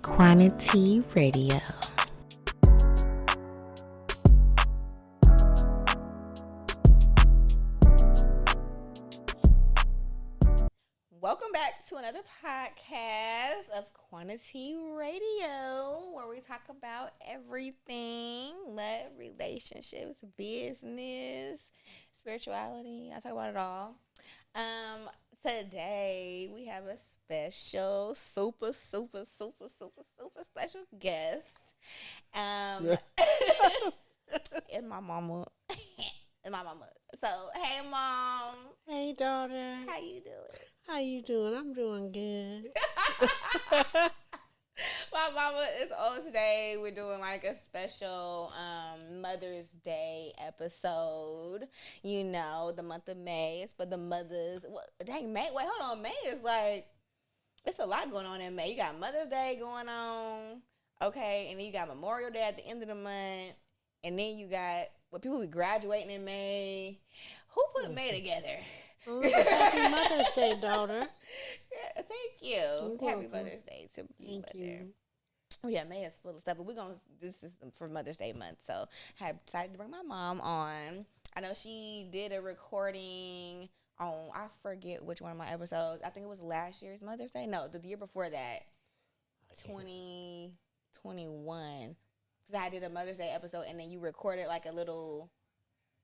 QuaniTEA Radio. Welcome back to another podcast of QuaniTEA Radio, where we talk about everything: love, relationships, business, spirituality. I talk about it all. Today we have a special, super special guest. And my mama. And my mama. So, hey, Mom. Hey, daughter. How you doing? How you doing? I'm doing good. My mama is on today. We're doing like a special Mother's Day episode. You know, the month of May. It's for the mothers. Dang, May. Wait, hold on. May is like, it's a lot going on in May. You got Mother's Day going on. Okay. And then you got Memorial Day at the end of the month. And then you got people be graduating in May. Who put May together? Happy Mother's Day, daughter. Yeah, thank you. Happy Mother's Day to you, mother. Oh, yeah, May is full of stuff, but this is for Mother's Day month, so I decided to bring my mom on. I know she did a recording on, I forget which one of my episodes. I think it was last year's Mother's Day. No, the year before that, 2021. Because I did a Mother's Day episode, and then you recorded like a little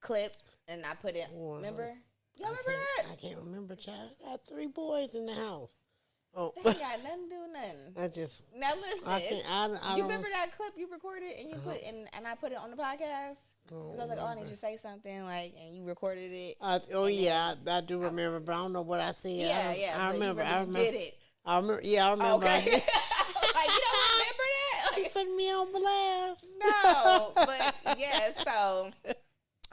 clip, and I put it, remember? Y'all remember that? I can't remember, child. I got 3 boys in the house. Oh, they ain't got nothing to do with nothing. Now listen, you remember that clip you recorded and you put it in, and I put it on the podcast? Because I was like, oh, I need you to say something, like, and you recorded it. I do remember, but I don't know what I said. Yeah, I remember. I did it. I remember. Yeah, I remember. Okay. Like, you don't remember that? She put me on blast. No, but yeah, so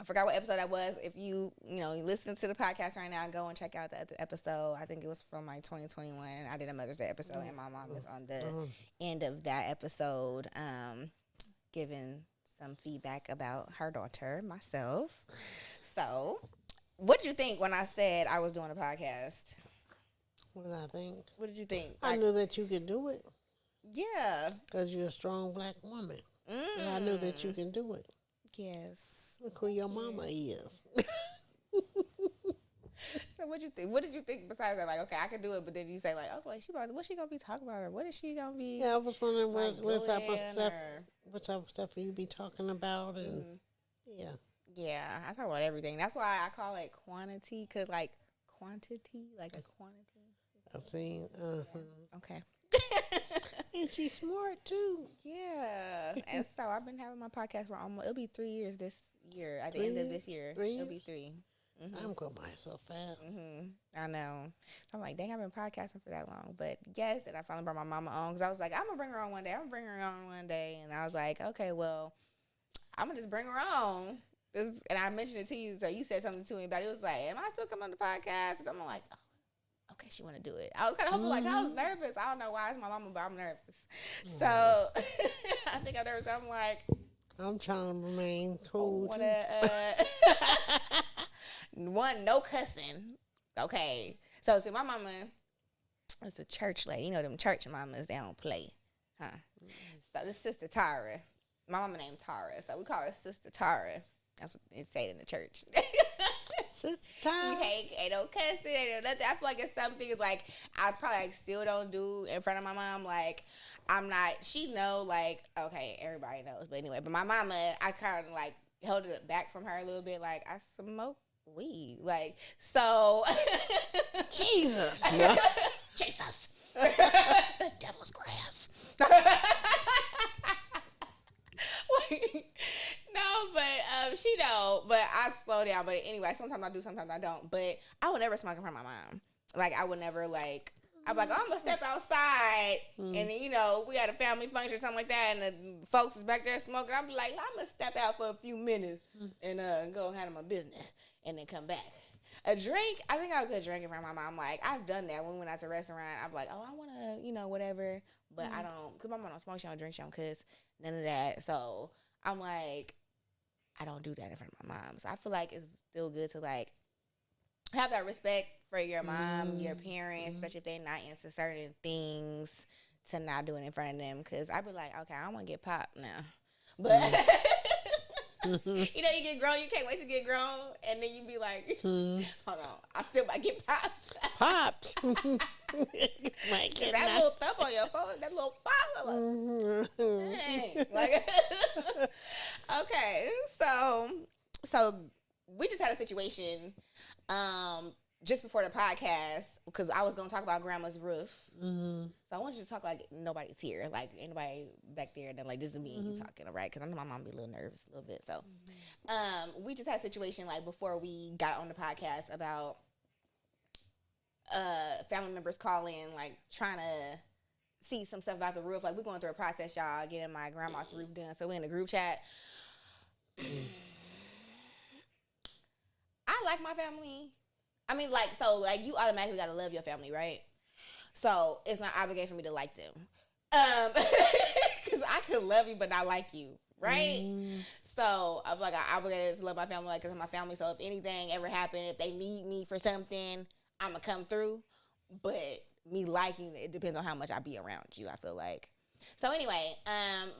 I forgot what episode that was. If you listen to the podcast right now, go and check out the episode. I think it was from like 2021. I did a Mother's Day episode, and my mom was on the end of that episode, giving some feedback about her daughter, myself. So, what did you think when I said I was doing a podcast? What did I think? What did you think? I knew that you could do it. Yeah. Because you're a strong black woman. And I knew that you can do it. Yes. Look who your mama is. So what you think? What did you think besides that? Like, okay, I can do it, but then you say like, okay, what's she gonna be talking about, or what is she gonna be? Yeah, I was wondering what type of stuff, or what type of stuff you be talking about, and yeah, I talk about everything. That's why I call it QuaniTEA, cause like quantity, like a quantity. I've seen. Yeah. Okay. And she's smart too. Yeah. And so I've been having my podcast for it'll be 3 years this year. At the end of this year, it'll be 3. Mm-hmm. I'm going by so fast. I know. I'm like, dang, I've been podcasting for that long. But yes, and I finally brought my mama on because I was like, I'm going to bring her on one day. And I was like, okay, well, I'm going to just bring her on. And I mentioned it to you. So you said something to me about it. It was like, am I still coming on the podcast? And I'm like, oh, okay, she want to do it. I was kind of hoping, like, I was nervous. I don't know why it's my mama, but I'm nervous. So I think I'm nervous. I'm like, I'm trying to remain cool, too. One, no cussing. Okay. So, see, my mama is a church lady. You know them church mamas, they don't play. Huh? So, this Sister Tara. My mama named Tara. So, we call her Sister Tara. That's what they say in the church. Sister Tara. Ain't no cussing, ain't no nothing. I feel like it's some things, like, I probably like, still don't do in front of my mom. Like, I'm not, she know, like, okay, everybody knows. But anyway, but my mama, I kind of, like, held it back from her a little bit. Like, I smoke weed, like, so Jesus. Jesus. The devil's grass. No, but she don't. But I slow down. But anyway, sometimes I do, sometimes I don't. But I would never smoke in front of my mom. Like, I would never, like, I'm like, oh, I'm gonna step outside, and then, you know, we had a family function or something like that, and the folks is back there smoking. I'm like, I'm gonna step out for a few minutes and go handle my business, and then come back. A drink, I think I could drink in front of my mom. Like, I've done that when we went out to a restaurant. I'm like, oh, I wanna, you know, whatever, but I don't, cause my mom don't smoke, she don't drink, she don't cuss, none of that. So I'm like, I don't do that in front of my mom. So I feel like it's still good to, like, have that respect for your mom, your parents, especially if they're not into certain things, to not do it in front of them. Because I'd be like, okay, I don't want to get popped now. But, you know, you get grown, you can't wait to get grown. And then you be like, hold on, I still might get popped. Popped. That little thumb on your phone, that little pop. Dang. Like, okay, so we just had a situation just before the podcast because I was going to talk about grandma's roof. So I want you to talk like nobody's here, like anybody back there. Then like this is me and you talking, right? Because I know my mom be a little nervous a little bit. So we just had a situation like before we got on the podcast about family members calling, like trying to see some stuff about the roof. Like we're going through a process, y'all, getting my grandma's roof done. So we're in the group chat. I like my family. I mean, like, so, like, you automatically got to love your family, right? So, it's not obligated for me to like them. Because I could love you, but not like you, right? So, I feel like I'm obligated to love my family, like, because of my family. So, if anything ever happened, if they need me for something, I'm going to come through. But me liking it depends on how much I be around you, I feel like. So, anyway,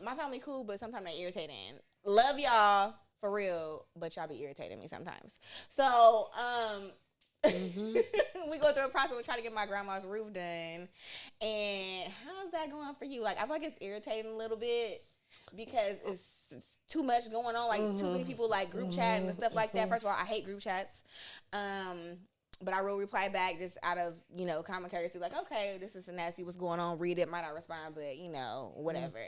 my family cool, but sometimes they irritating. Love y'all. For real, but y'all be irritating me sometimes. So, we go through a process. We try to get my grandma's roof done. And how's that going for you? Like, I feel like it's irritating a little bit because it's too much going on. Like, too many people, like, group chat and stuff like that. First of all, I hate group chats. But I will reply back just out of, you know, common courtesy. Like, okay, this is nasty. What's going on? Read it. Might not respond, but, you know, whatever.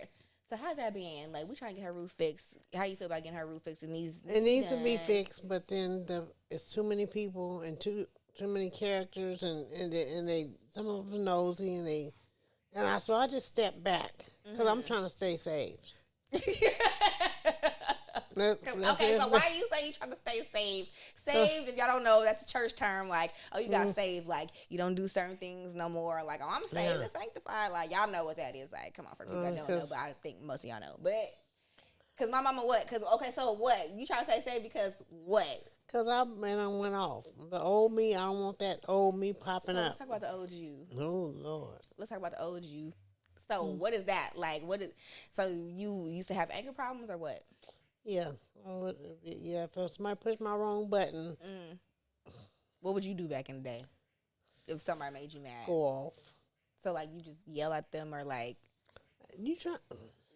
So how's that been? Like, we trying to get her roof fixed. How you feel about getting her roof fixed? It needs to be fixed, but then it's too many people and too many characters, and they some of them nosy, so I just step back because I'm trying to stay saved. Okay, so why you say you trying to stay saved? Saved, if y'all don't know, that's a church term. Like, oh, you got saved. Like, you don't do certain things no more. Like, oh, I'm saved and sanctified. Like, y'all know what that is. Like, come on, for the people that don't know, but I think most of y'all know. But, because my mama what? Because, okay, so what? You trying to say saved because what? Because I went off. The old me, I don't want that old me popping up. Let's talk about the old you. Oh, Lord. Let's talk about the old you. So, what is that? Like, so you used to have anger problems or what? Yeah. If somebody pushed my wrong button. What would you do back in the day if somebody made you mad? Go off. So, like, you just yell at them or, like... You try...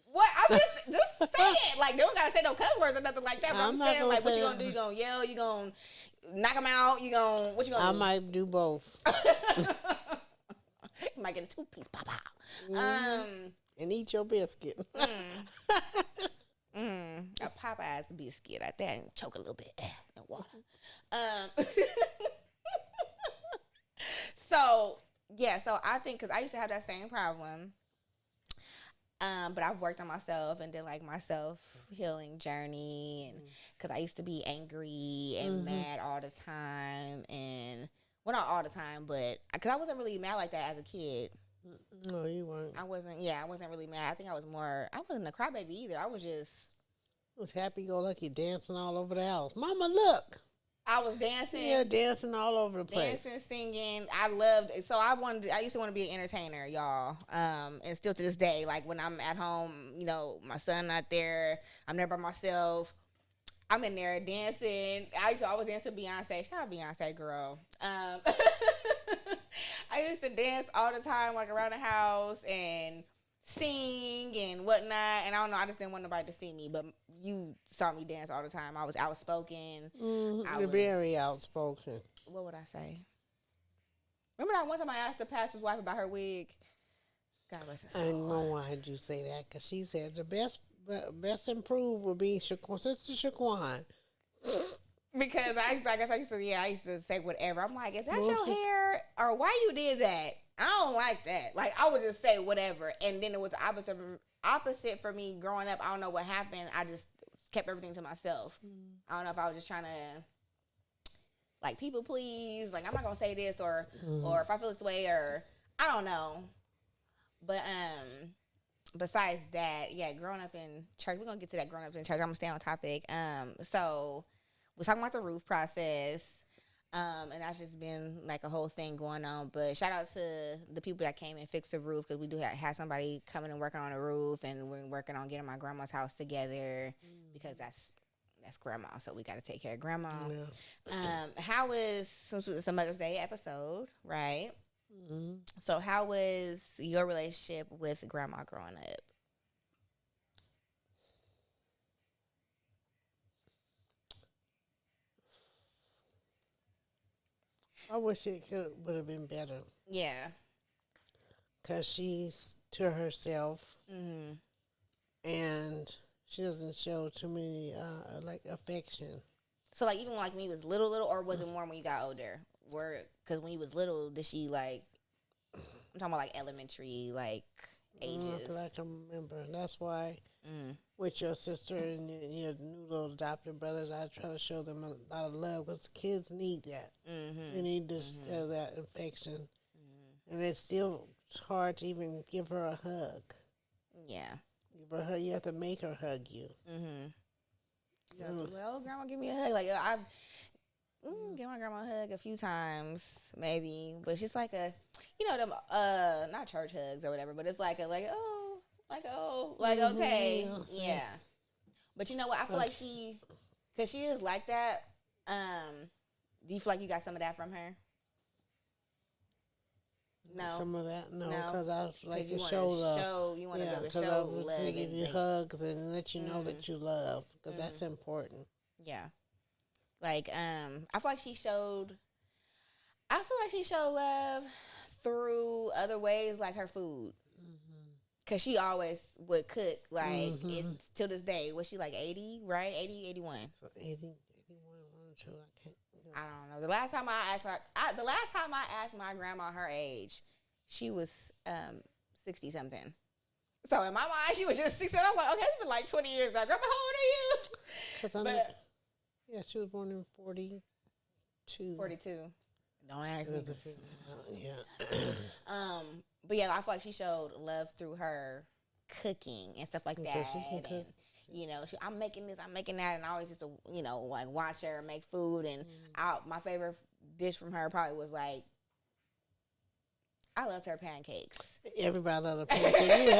What? I'm just say it. Like, they don't got to say no cuss words or nothing like that. But I'm saying, like, what you going to do? You going to yell? You going to knock them out? What you going to do? I might do both. You might get a two-piece. Pop out. And eat your biscuit. A Popeye's biscuit out there and choke a little bit in water. So I think because I used to have that same problem, but I've worked on myself and did like my self-healing journey, and because I used to be angry and mad all the time, and well, not all the time, but because I wasn't really mad like that as a kid. No, you weren't. I wasn't really mad. I think I wasn't a crybaby either. I was happy-go-lucky, dancing all over the house. Mama, look. I was dancing. Yeah, dancing all over the place. Dancing, singing. I loved it. So I used to want to be an entertainer, y'all. And still to this day, like when I'm at home, you know, my son not there, I'm there by myself. I'm in there dancing. I used to always dance to Beyonce. Shout out Beyonce, girl. I used to dance all the time, like around the house and sing and whatnot. And I don't know, I just didn't want nobody to see me. But you saw me dance all the time. I was outspoken. You're very outspoken. What would I say? Remember that one time I asked the pastor's wife about her wig? God rest her soul. I didn't know why did you say that, because she said the best improved would be Sister Shaquan. Because I guess I used to say whatever. I'm like, is that your hair? Or why you did that? I don't like that. Like, I would just say whatever. And then it was the opposite for me growing up. I don't know what happened. I just kept everything to myself. I don't know if I was just trying to, like, people please. Like, I'm not going to say this or if I feel this way or I don't know. But, besides that, yeah, growing up in church, we're going to get to that growing up in church. I'm going to stay on topic. So we're talking about the roof process. And that's just been like a whole thing going on. But shout out to the people that came and fixed the roof, because we do have somebody coming and working on the roof, and we're working on getting my grandma's house together because that's grandma, so we got to take care of grandma. How was it's a Mother's Day episode, right? So how was your relationship with grandma growing up? I wish it would have been better. Yeah. Because she's to herself. Mm-hmm. And she doesn't show too many, like, affection. So, like, even like when you was little, or was it more when you got older? Because when you was little, did she, like, I'm talking about, like, elementary, like, ages? I feel like I can remember. That's why with your sister and your new little adopted brothers, I try to show them a lot of love, because kids need that. They need to show that affection. And it's still hard to even give her a hug. Yeah. Give her a hug. You have to make her hug you. Well, grandma, give me a hug. Like, I've give my grandma a hug a few times, maybe, but it's just like a, them, not church hugs or whatever, but it's like okay, yeah. But you know what? I feel like because she is like that. Do you feel like you got some of that from her? No. Some of that, no, because I was like to show love. You want to be able to show love to give you hugs and let you know that you love, because that's important. Yeah. Like, I feel like she showed love through other ways, like her food. Because she always would cook, like, it's till this day. Was she like 80, right? 80, 81? So 80, 81, 1, 2, I can't. I don't know. The last time I asked my grandma her age, she was 60 something. So in my mind, she was just 60. I'm like, okay, it's been like 20 years now. Grandma, how old are you? Yeah, she was born in 42. 42. Don't ask me. Yeah. But yeah, I feel like she showed love through her cooking and stuff like that. She can cook. I'm making this, I'm making that, and I always used to, like, watch her make food. And my favorite dish from her probably was, like, I loved her pancakes. Everybody loved her pancakes. You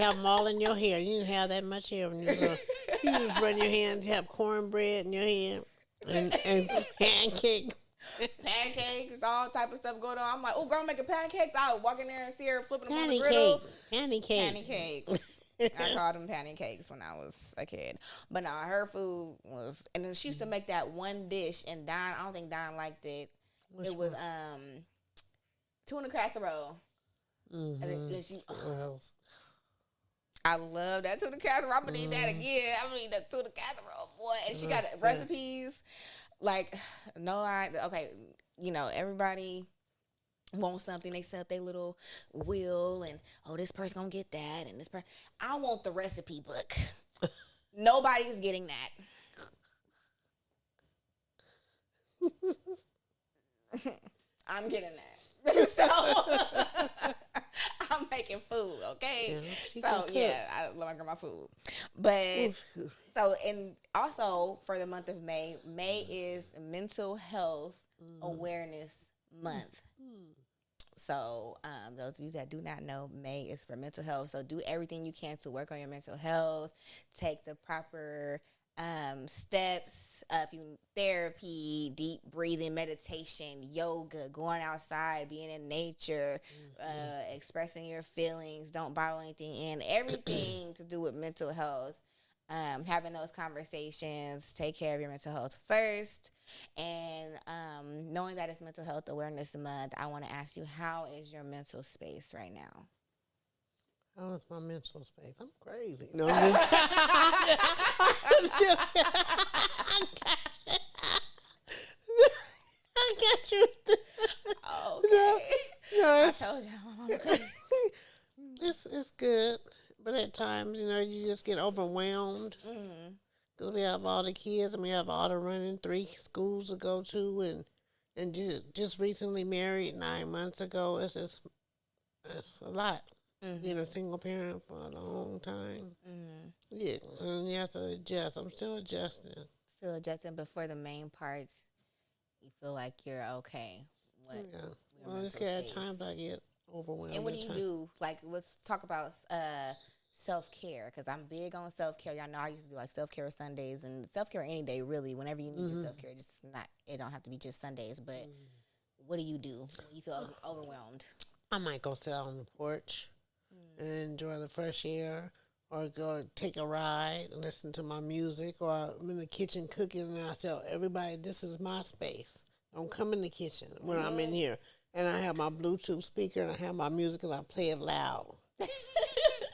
have them all in your hair. You didn't have that much hair when you was little. You just run your hands, you have cornbread in your hair, and pancake. Pancakes, all type of stuff going on. I'm like, oh, girl, making pancakes. I would walk in there and see her flipping them on the griddle. Pancakes. I called them pancakes when I was a kid. But no, her food was, and then she used to make that one dish, and Don, I don't think Don liked it. It was tuna casserole. And then I love that tuna casserole. I'm gonna eat that again. I'm gonna eat that tuna casserole, boy. And she got recipes. Like, everybody wants something. They set up their little wheel, and this person gonna get that, and this person. I want the recipe book. Nobody's getting that. I'm getting that. So I'm making food, okay? I love my grandma food. But and also for the month of May is Mental Health Awareness Month. So those of you that do not know, May is for mental health. So do everything you can to work on your mental health. Take the proper steps, therapy, deep breathing, meditation, yoga, going outside, being in nature, expressing your feelings, don't bottle anything in, everything to do with mental health. Having those conversations, take care of your mental health first. And knowing that it's Mental Health Awareness Month, I want to ask you, how is your mental space right now? How is my mental space? I'm crazy. No, I'm just, I got you. Okay. No, I told you I'm crazy. It's good, but at times, you just get overwhelmed. Because we have all the kids, and we have all the running 3 schools to go to, and just recently married 9 months ago. It's a lot. Being a single parent for a long time. Yeah, and you have to adjust. I'm still adjusting. But for the main parts, you feel like you're okay. What? Yeah. your Well, it's mental got space. times I get overwhelmed. And what do at you times. do? Like, let's talk about self-care, because I'm big on self-care. Y'all know I used to do like self-care Sundays and self-care any day, really. Whenever you need your self-care, just not, it don't have to be just Sundays. But what do you do when you feel overwhelmed? I might go sit out on the porch and enjoy the fresh air, or go take a ride and listen to my music, or I'm in the kitchen cooking and I tell everybody, this is my space. Don't come in the kitchen when I'm in here. And I have my Bluetooth speaker and I have my music and I play it loud.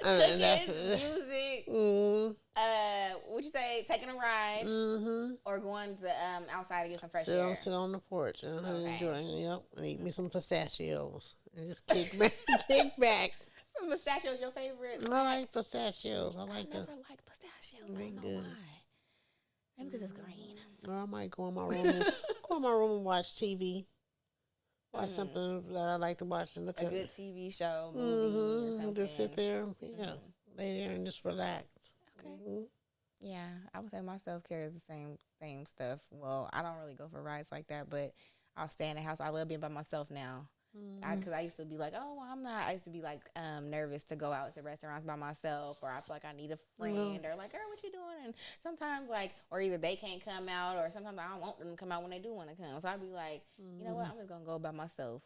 And that's music. Would you say taking a ride or going to outside to get some fresh air? Sit on the porch and Okay. enjoy it. Yep, and eat me some pistachios and just kick back. Kick back. Pistachios your favorite? I like pistachios. I like I never them. liked pistachios. I They don't know good. why. Maybe because it's green. Or I might go in my room, and watch TV. Watch something that I like to watch and look A at. good TV show, movie, or something. Just sit there, lay there and just relax. Okay. Yeah, I would say my self-care is the same stuff. Well, I don't really go for rides like that, but I'll stay in the house. I love being by myself now. Because I used to be like, oh, well, I'm not. I used to be like nervous to go out to restaurants by myself, or I feel like I need a friend, or like, girl, what you doing? And sometimes like, or either they can't come out, or sometimes I don't want them to come out when they do want to come. So I'd be like, you know what? I'm just gonna go by myself.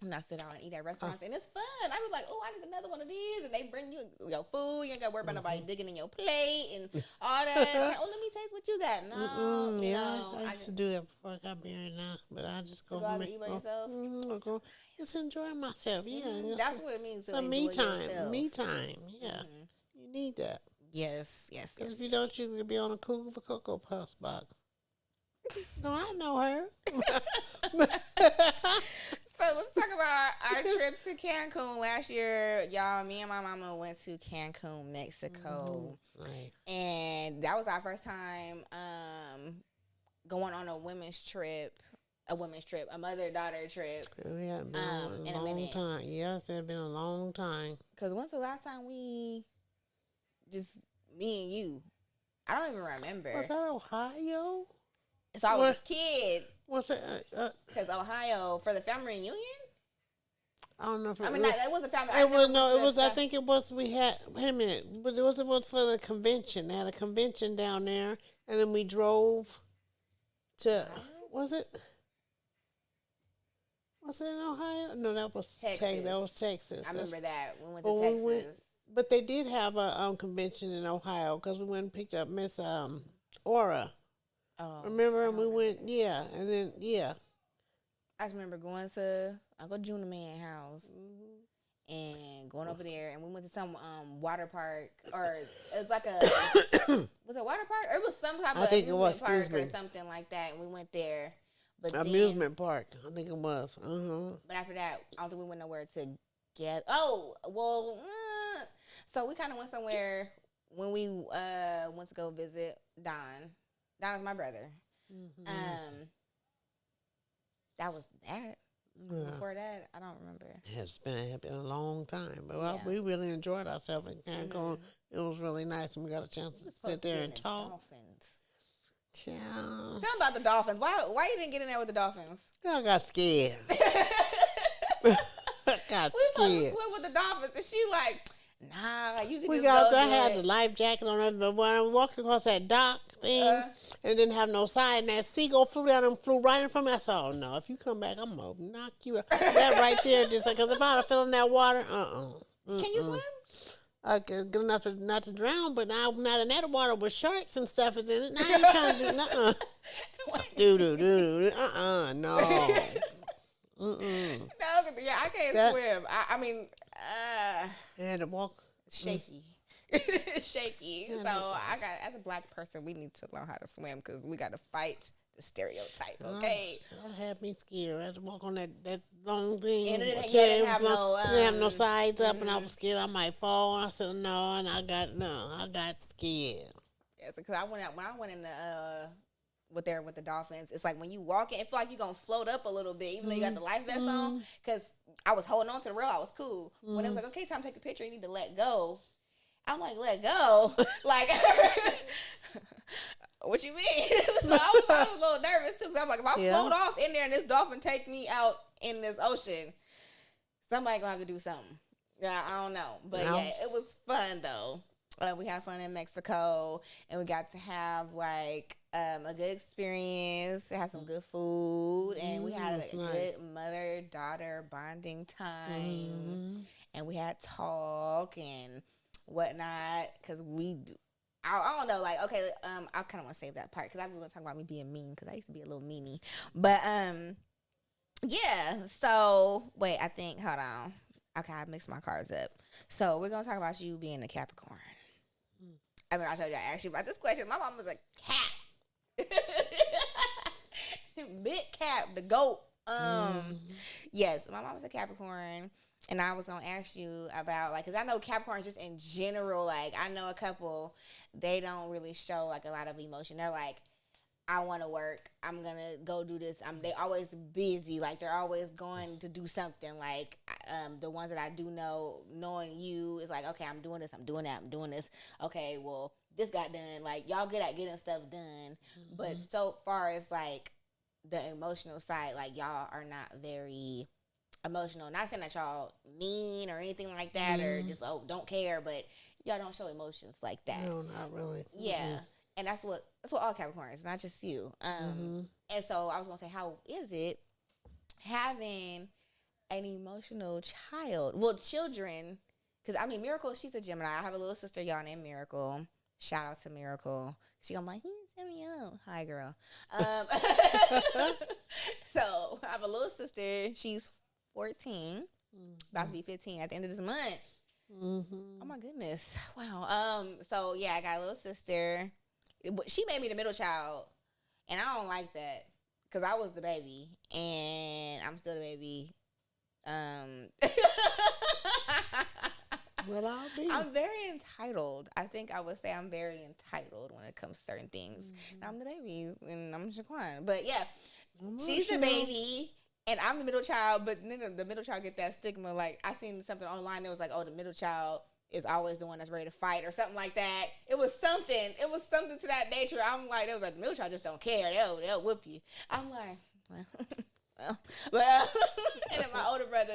And I sit out and eat at restaurants, and it's fun. I be like, oh, I need another one of these, and they bring you your food. You ain't got to worry about nobody digging in your plate and all that. Oh, let me taste what you got. No, I used to do that before I got married now, but I just go out and eat by yourself. Go just enjoy myself. Yeah, That's what it means to some enjoy me time. yourself. Me time. Yeah, you need that. Yes. If you don't, you could be on a Cool for Cocoa Puffs box. No, I know her. So let's talk about our trip to Cancun last year. Y'all, me and my mama went to Cancun, Mexico. Right. And that was our first time going on a women's trip, a mother-daughter trip. Yeah, been in a a long minute. time. Yes, it's been a long time. Because when's the last time me and you? I don't even remember. Was that Ohio? So I was a kid. What's it? Because Ohio, for the family reunion? I don't know if I mean, that was a family. It was no. It was. I think it was. We had. Wait a minute. But it was for the convention. They had a convention down there, and then we drove to. Was it? Was it in Ohio? No, that was Texas. That was Texas. I remember that. We went to Texas. But they did have a convention in Ohio because we went and picked up Miss Aura. Oh, remember? And we went. Yeah, and then I just remember going to Uncle Junior Man's house and going over there, and we went to some water park, or it was like a was it a water park, or it was some type of amusement park or something like that, and we went there. But amusement park, I think it was. But after that, I don't think we went nowhere together. Oh, well, so we kind of went somewhere when we went to go visit Don. Don is my brother. That was that. Yeah. Before that, I don't remember. It's been a long time, but we really enjoyed ourselves in Cancun. It was really nice, and we got a chance to sit there and talk. Dolphins. Child. Tell me about the dolphins. Why you didn't get in there with the dolphins? I got scared. We supposed to swim with the dolphins, and she like, nah, you can just go. I had the life jacket on, but when I walked across that dock thing and didn't have no side, and that seagull flew down and flew right in front of me, I said, oh no, if you come back, I'm gonna knock you out. That right there, just because if I'd have fell in that water, Can you swim? Good enough not to drown, but now I'm not in that water with sharks and stuff is in it. Now you trying to do no. No. No, yeah, I can't swim. I mean, I had to walk. Shaky. Shaky. So as a black person, we need to learn how to swim because we got to fight the stereotype, okay? That had me scared. I had to walk on that long thing. And it didn't have no sides up, and I was scared I might fall. And I said no, and I got scared. Yeah, because when I went in the with the dolphins, it's like when you walk in, it feel like you're gonna float up a little bit, even though you got the life vest on. Because I was holding on to the rail, I was cool. When it was like, okay, time to take a picture, you need to let go. I'm like, let go, like. What you mean? So I was a little nervous too, because I'm like, if I float off in there and this dolphin take me out in this ocean, somebody gonna have to do something. Yeah, I don't know, but yeah, it was fun though. We had fun in Mexico, and we got to have like a good experience. Had some good food, and we had a good mother-daughter bonding time, and we had talk and whatnot. Cause I don't know, like, okay, I kind of want to save that part because I've been talking about me being mean because I used to be a little meanie, but yeah. So wait, I think hold on. Okay, I mixed my cards up. So we're gonna talk about you being a Capricorn. I mean, I told you I asked you about this question. My mom was a cat. Big Cap, the goat. Yes, my mom was a Capricorn, and I was gonna ask you about, like, because I know Capricorns just in general. Like, I know a couple, they don't really show like a lot of emotion. They're like, I want to work. I'm gonna go do this. They always busy. Like, they're always going to do something. Like, the ones that I do know, knowing you, is like, okay, I'm doing this. I'm doing that. I'm doing this. Okay, well, this got done. Like, y'all good at getting stuff done. But so far as like the emotional side, like, y'all are not very emotional. Not saying that y'all mean or anything like that, or just don't care, but y'all don't show emotions like that. No, not really. Yeah. And that's what all Capricorns, not just you. And so I was gonna say, how is it having an emotional child? Well, children, because I mean, Miracle, she's a Gemini. I have a little sister, y'all, named Miracle. Shout out to Miracle. She gonna be like, send me out. Hi, girl. So I have a little sister. She's 14, about to be 15 at the end of this month. Oh my goodness! Wow. So yeah, I got a little sister. She made me the middle child, and I don't like that because I was the baby, and I'm still the baby. Well, I'll be. I'm very entitled. I think I would say I'm very entitled when it comes to certain things. I'm the baby, and I'm Shaquan. But yeah, she's the baby, and I'm the middle child. But then the middle child get that stigma. Like, I seen something online that was like, oh, the middle child is always the one that's ready to fight or something like that. It was something to that nature. I'm like, it was like, the middle child just don't care. They'll whoop you. I'm like, well. But and then my older brother,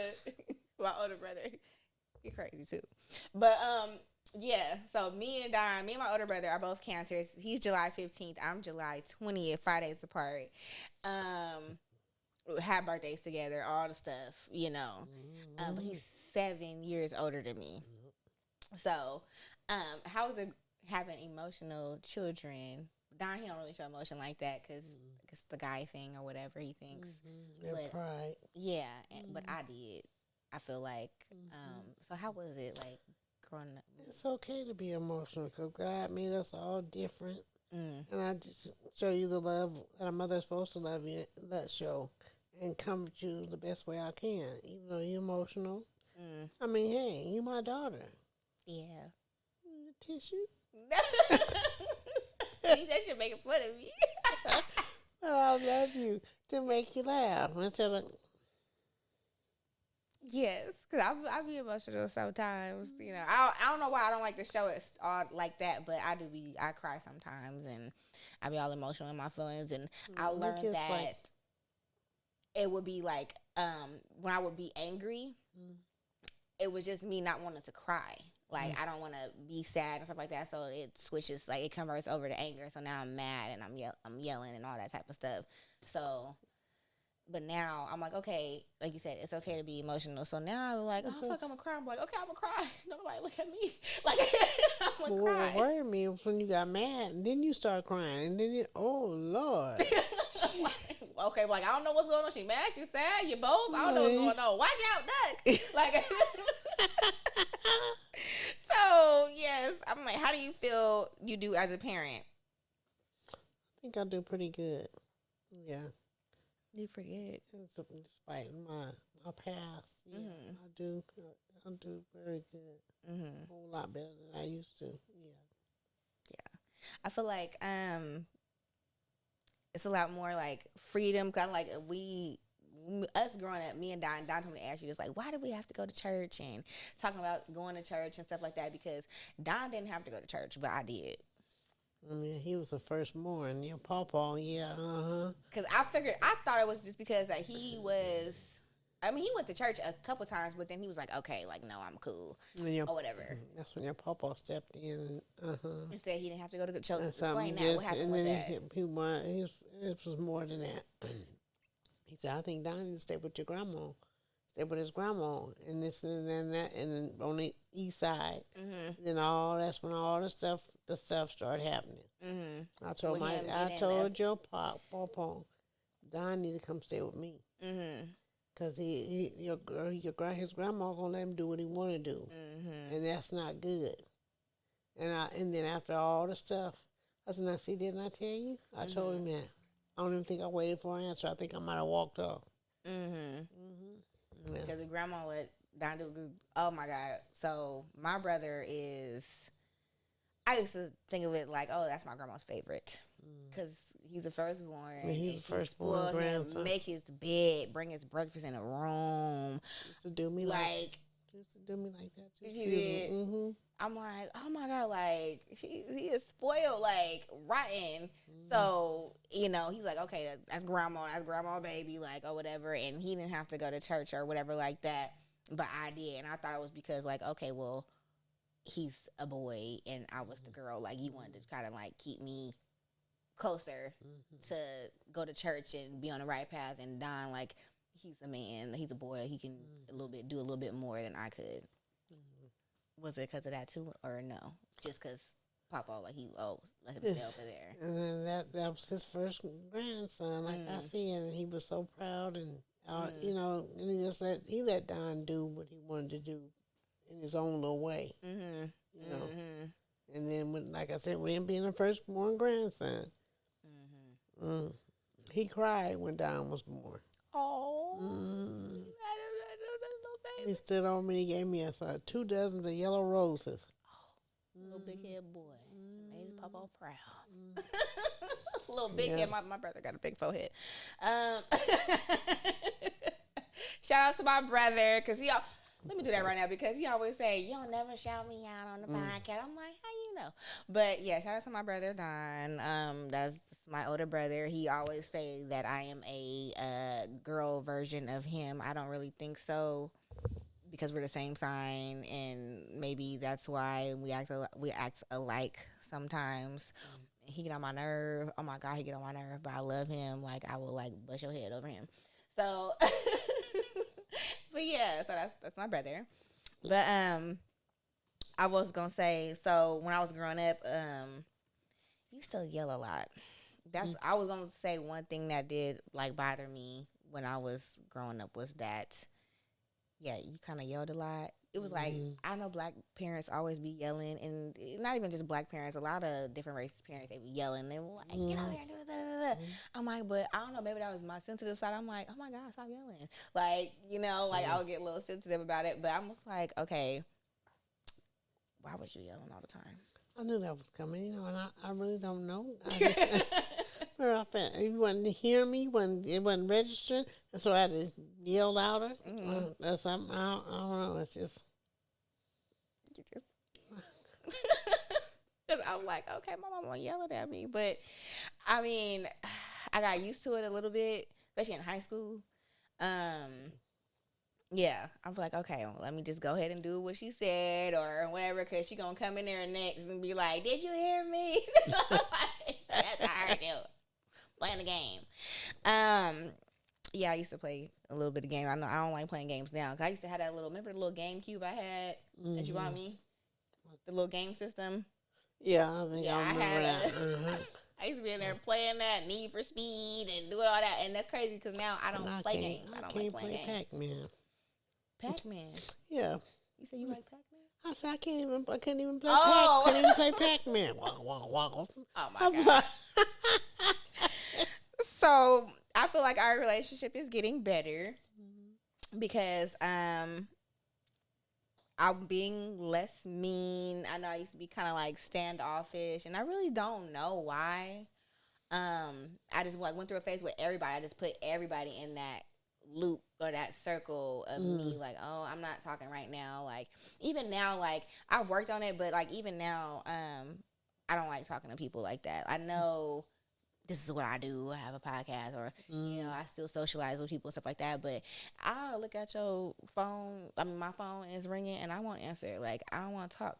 he's crazy too. But yeah, so me and my older brother are both Cancers. He's July 15th. I'm July 20th, 5 days apart. Have birthdays together, all the stuff, you know. But he's 7 years older than me. So, how is it having emotional children? Don, he don't really show emotion like that because it's the guy thing or whatever he thinks. But, pride. Yeah, but I did. I feel like. So how was it like growing up? It's okay to be emotional because God made us all different, and I just show you the love that a mother's supposed to love you. That show and comfort you the best way I can, even though you're emotional. I mean, hey, you my daughter. Yeah. Tissue. See, that should make fun of me. But I love you to make you laugh instead of. Yes, because I be emotional sometimes. You know, I don't know why I don't like to show it all like that, but I cry sometimes, and I be all emotional in my feelings, and I learned that it would be like when I would be angry, it was just me not wanting to cry. Like, I don't want to be sad and stuff like that, so it switches, like, it converts over to anger. So now I'm mad and I'm yelling and all that type of stuff. So, but now I'm like, okay, like you said, it's okay to be emotional. So now I'm like, oh, fuck, I'm going to cry. I'm like, okay, I'm going to cry. Nobody look at me. Like, I'm going to cry. What worried me was when you got mad and then you start crying. And then oh, Lord. Okay, like, I don't know what's going on. She mad, she sad, you both. I don't know what's going on. Watch out, duck. Like, so, yes, I'm like, how do you feel you do as a parent? I think I do pretty good. Yeah. You pretty good. Despite my past, yeah, I do very good. A whole lot better than I used to. Yeah. I feel like it's a lot more like freedom. Kind of like us growing up, me and Don told me to ask you, just like, why did we have to go to church and talking about going to church and stuff like that? Because Don didn't have to go to church, but I did. I mean, he was the firstborn. Your pawpaw, yeah, Because I thought it was just because that he was. I mean, he went to church a couple times, but then he was like, okay, like, no, I'm cool, or whatever. That's when your pawpaw stepped in. And said he didn't have to go to church. And Explain that. What happened with that? It was more than that. He said, I think Don needs to stay with your grandma. Stay with his grandma. And this and then that. And then on the east side. Mm-hmm. Then that's when all the stuff started happening. Mm-hmm. I told your pawpaw, Don need to come stay with me. Mm-hmm. Cause his grandma gonna let him do what he want to do, and that's not good. And then after all the stuff, I said, "Now see, didn't I tell you?" I told him that. I don't even think I waited for an answer. I think I might have walked off. Because the grandma let Don do good. Oh my God! So my brother is. I used to think of it like, oh, that's my grandma's favorite. Because he's the firstborn. And he's the firstborn grandson. Make his bed, bring his breakfast in the room. Used to do me like that. He did. Mm-hmm. I'm like, oh my God, like, he is spoiled, like, rotten. So, he's like, okay, that's grandma, baby, like, or whatever. And he didn't have to go to church or whatever like that. But I did. And I thought it was because, like, okay, well, he's a boy and I was the girl. Like, you wanted to kind of, like, keep me closer to go to church and be on the right path. And Don, like, he's a man, he's a boy, he can do a little bit more than I could. Was it because of that too, or no? Just because Papa, like, let him stay over there. And then that was his first grandson, like I see, and he was so proud, and and he let Don do what he wanted to do in his own little way, And then, like I said, with him being the firstborn grandson, he cried when Don was born. Oh, he stood over me and he gave me 2 dozen of yellow roses. Little big head boy. Made his papa proud. Little big head. My brother got a big forehead. Shout out to my brother, because let me do that right now, because he always say, you don't never shout me out on the podcast. I'm like, how you know? But yeah, shout out to my brother Don. That's my older brother. He always say that I am a girl version of him. I don't really think so, because we're the same sign, and maybe that's why we act alike sometimes. He get on my nerve. Oh my God, he get on my nerve, but I love him. Like, I will, like, bust your head over him. So, but yeah, so that's my brother. But I was gonna say, so when I was growing up, you still yell a lot. I was gonna say one thing that did, like, bother me when I was growing up was that, yeah, you kind of yelled a lot. It was like, I know black parents always be yelling, and not even just black parents, a lot of different races parents, they be yelling. They were like, get over here and do da. I'm like, but I don't know, maybe that was my sensitive side. I'm like, oh my God, stop yelling. Like, I would get a little sensitive about it, but I'm just like, okay, why was you yelling all the time? I knew that was coming, and I really don't know. You wasn't hearing me, it wasn't registering, and so I had to yell louder. That's something, I don't know, it's just. Because I'm like, okay, my mama yelling at me. But, I mean, I got used to it a little bit, especially in high school. Yeah, I'm like, okay, well, let me just go ahead and do what she said or whatever, because she going to come in there next and be like, did you hear me? That's how I do. Playing the game. Yeah, I used to play a little bit of game. I know I don't like playing games now, because I used to have that remember the little GameCube I had that you bought me? The little game system? Yeah, I think I remember that. I used to be in there playing that Need for Speed and doing all that, and that's crazy, because now I don't play games. I don't like playing games. Pac-Man. Pac-Man? Yeah. You said you like Pac-Man? I said I couldn't even play couldn't even play Pac-Man. Oh my God. So I feel like our relationship is getting better because I'm being less mean. I know I used to be kind of like standoffish, and I really don't know why. I just like went through a phase with everybody. I just put everybody in that loop or that circle of me, like, oh, I'm not talking right now. Like, even now, like, I've worked on it, but like even now, I don't like talking to people like that. I know this is what I do. I have a podcast, or I still socialize with people and stuff like that. But I'll look at your phone. I mean, my phone is ringing, and I won't answer. Like, I don't want to talk.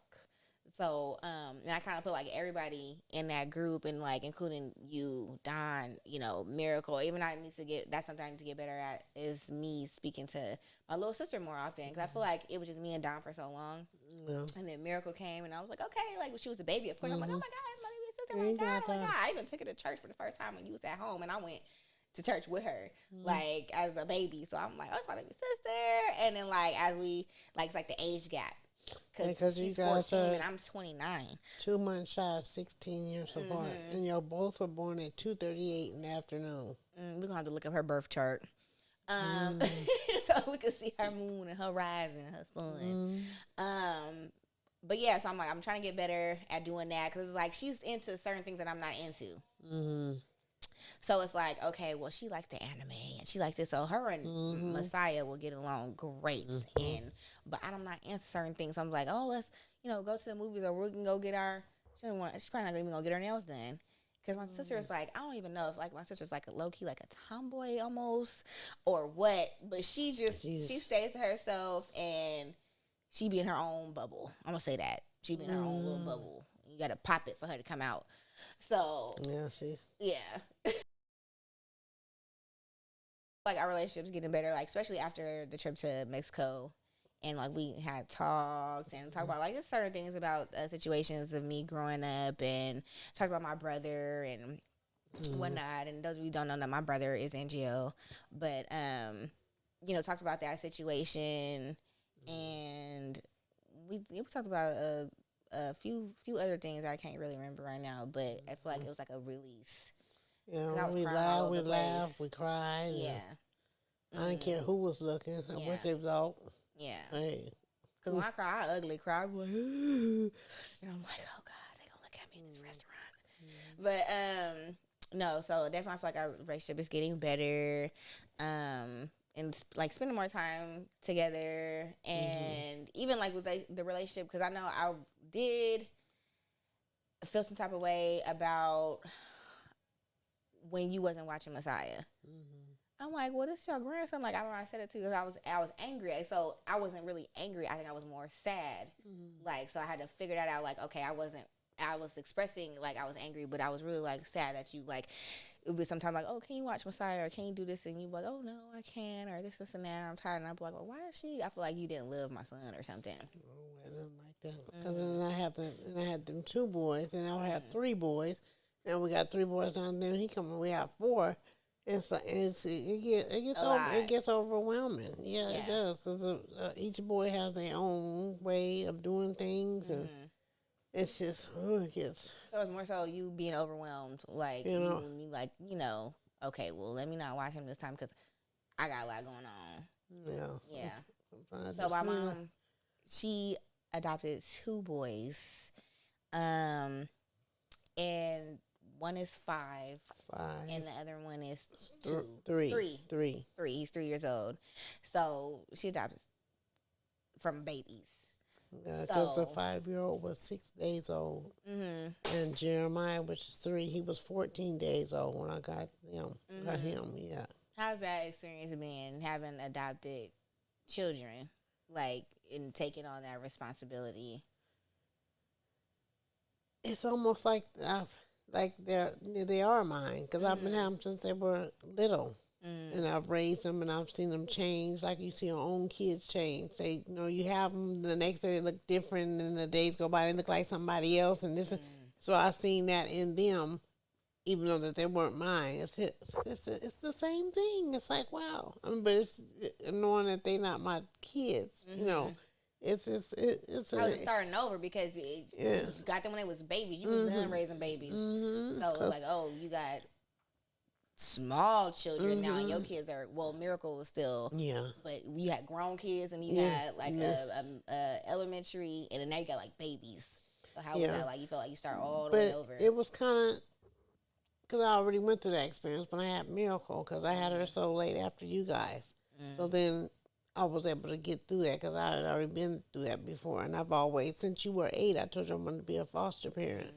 So, and I kind of put like everybody in that group, and like including you, Don, Miracle. Even that's something I need to get better at, is me speaking to my little sister more often, because I feel like it was just me and Don for so long. Yeah. And then Miracle came, and I was like, okay, like when she was a baby, of course, I'm like, oh my God, it's my baby sister, oh my God. I even took her to church for the first time when you was at home, and I went to church with her, like as a baby. So I'm like, oh, it's my baby sister. And then like as we like, it's like the age gap. Because she's 14 and I'm 29. 2 months shy of 16 years apart. And y'all both were born at 2:38 in the afternoon. We're going to have to look up her birth chart. So we can see her moon and her rising and her sun. But yeah, so I'm trying to get better at doing that, because it's like she's into certain things that I'm not into. So it's like, okay, well, she likes the anime and she likes this, so her and Messiah will get along great. But I'm not into certain things. So I'm like, oh, let's go to the movies, or we can go get she's probably not even gonna get her nails done, because my sister is like, I don't even know if like my sister's like a low key like a tomboy almost or what, but she stays to herself and she be in her own bubble. I'm gonna say that she be in her own little bubble. You gotta pop it for her to come out. So like our relationship's getting better, like especially after the trip to Mexico, and like we had talked and talked about like just certain things about situations of me growing up, and talked about my brother and whatnot. And those of you who don't know that my brother is in jail, but talked about that situation, and we talked about a few other things that I can't really remember right now, but I feel like it was like a release. Yeah, we laughed, we cried. Yeah. I didn't care who was looking, what they was out. Yeah. Hey. Because when I cry, I ugly cry. I'm like, and I'm like, oh God, they gonna look at me in this restaurant. But no, so definitely I feel like our relationship is getting better. And like spending more time together, and even like with the relationship, because I know I did feel some type of way about when you wasn't watching Messiah. I'm like, well, this is your grandson. Like, I remember I said it too, because I was angry. So I wasn't really angry. I think I was more sad. Like, so I had to figure that out. Like, okay, I was expressing like I was angry, but I was really like sad that you like, it would be sometimes like, oh, can you watch Messiah, or can you do this? And you like, oh no, I can't, or this and that. And I'm tired. And I'm like, well, why does she? I feel like you didn't love my son or something. Oh, I didn't like that. Because then I had them 2 boys, and I would have 3 boys. Now we got 3 boys down there. We have 4. It gets overwhelming. Yeah, it does, because each boy has their own way of doing things, and it's just it gets. So it's more so you being overwhelmed, like okay, well, let me not watch him this time because I got a lot going on. Yeah. So my mom, she adopted 2 boys, and one is 5, and the other one is 2. 3. He's 3 years old. So she adopted from babies. Because the 5-year-old was 6 days old, and Jeremiah, which is 3, he was 14 days old when I got him. Yeah. How's that experience been, having adopted children, like, and taking on that responsibility? It's almost like they are mine, because I've been having them since they were little, and I've raised them, and I've seen them change, like you see your own kids change. They, you have them, the next day they look different, and the days go by, they look like somebody else, and this. So I've seen that in them, even though that they weren't mine. It's the same thing. It's like, wow. But it's knowing that they're not my kids, It's I was starting over, because you got them when they was babies. You was done raising babies. So it's like, oh, you got small children now, and your kids are, well, Miracle was still, but you had grown kids, and you had like a elementary, and then now you got like babies. So how was that like? You felt like you start all the way over? It was kind of, because I already went through that experience when I had Miracle, because I had her so late after you guys. So then I was able to get through that, because I had already been through that before. And I've always, since you were 8, I told you I wanted to be a foster parent.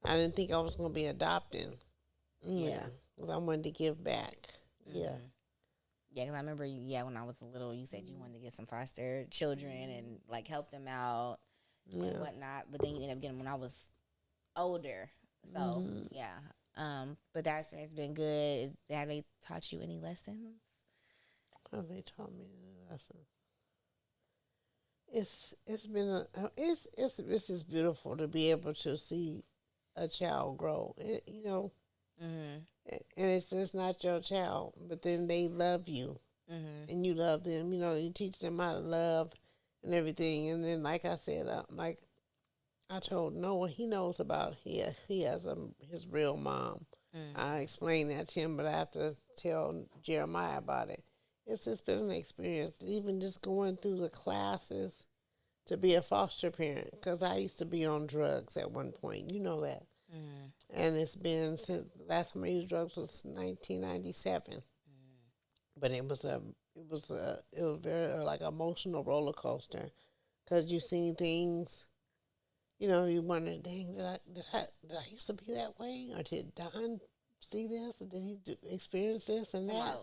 I didn't think I was going to be adopting. Yeah. Because I wanted to give back. Yeah. Yeah, because I remember, when I was little, you said you wanted to get some foster children and, like, help them out and whatnot. But then you ended up getting them when I was older. So, yeah. But that experience has been good. Have they taught you any lessons? Have they taught me any lessons? It's been it's just beautiful to be able to see a child grow. Mm-hmm. And it's not your child, but then they love you, and you love them. You teach them how to love and everything. And then, like I said, like I told Noah, he knows about he has his real mom. I explained that to him, but I have to tell Jeremiah about it. It's just been an experience, even just going through the classes to be a foster parent, because I used to be on drugs at one point. You know that. And it's been since the last time I used drugs was 1997. But it was very like emotional roller coaster, because you seen things. You wonder, dang, did I used to be that way, or did Don see this, or did he experience this and that?